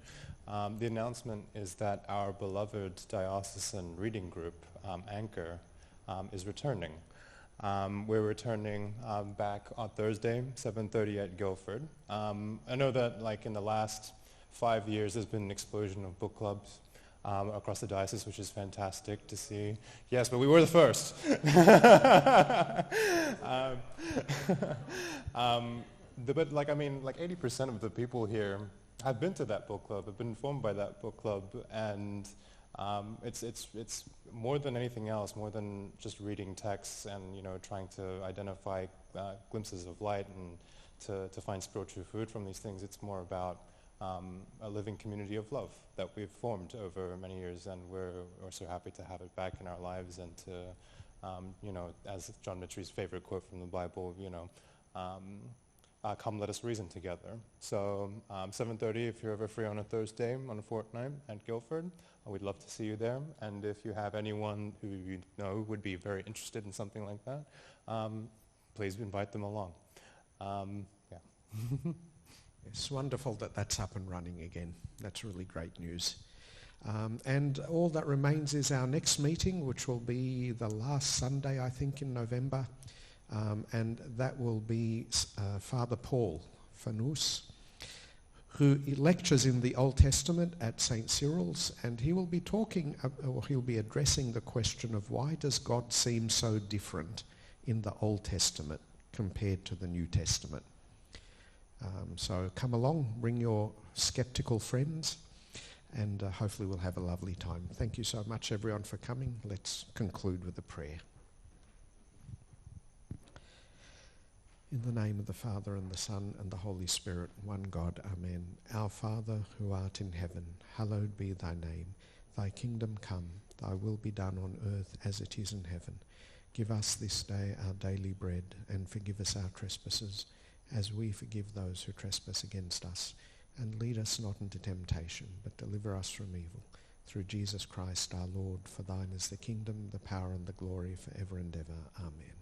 The announcement is that our beloved diocesan reading group, Anchor, is returning. We're returning back on Thursday, 7:30 at Guildford. I know that in the last 5 years there's been an explosion of book clubs across the diocese, which is fantastic to see. Yes, but we were the first. But 80% of the people here have been to that book club, have been informed by that book club, and it's more than anything else, more than just reading texts and trying to identify glimpses of light and to find spiritual food from these things. It's more about a living community of love that we've formed over many years, and we're so happy to have it back in our lives and to, as John Mitchell's favorite quote from the Bible, come let us reason together. So 7:30, if you're ever free on a Thursday, on a fortnight at Guildford, we'd love to see you there. And if you have anyone who you know would be very interested in something like that, please invite them along. It's wonderful that that's up and running again. That's really great news. And all that remains is our next meeting, which will be the last Sunday, I think, in November. And that will be Father Paul Fanous, who lectures in the Old Testament at St. Cyril's, and he will be he'll be addressing the question of why does God seem so different in the Old Testament compared to the New Testament. So come along, bring your skeptical friends, and hopefully we'll have a lovely time. Thank you so much, everyone, for coming. Let's conclude with a prayer. In the name of the Father, and the Son, and the Holy Spirit, one God, Amen. Our Father, who art in heaven, hallowed be thy name. Thy kingdom come, thy will be done on earth as it is in heaven. Give us this day our daily bread, and forgive us our trespasses, as we forgive those who trespass against us. And lead us not into temptation, but deliver us from evil. Through Jesus Christ our Lord, for thine is the kingdom, the power, and the glory, for ever and ever. Amen.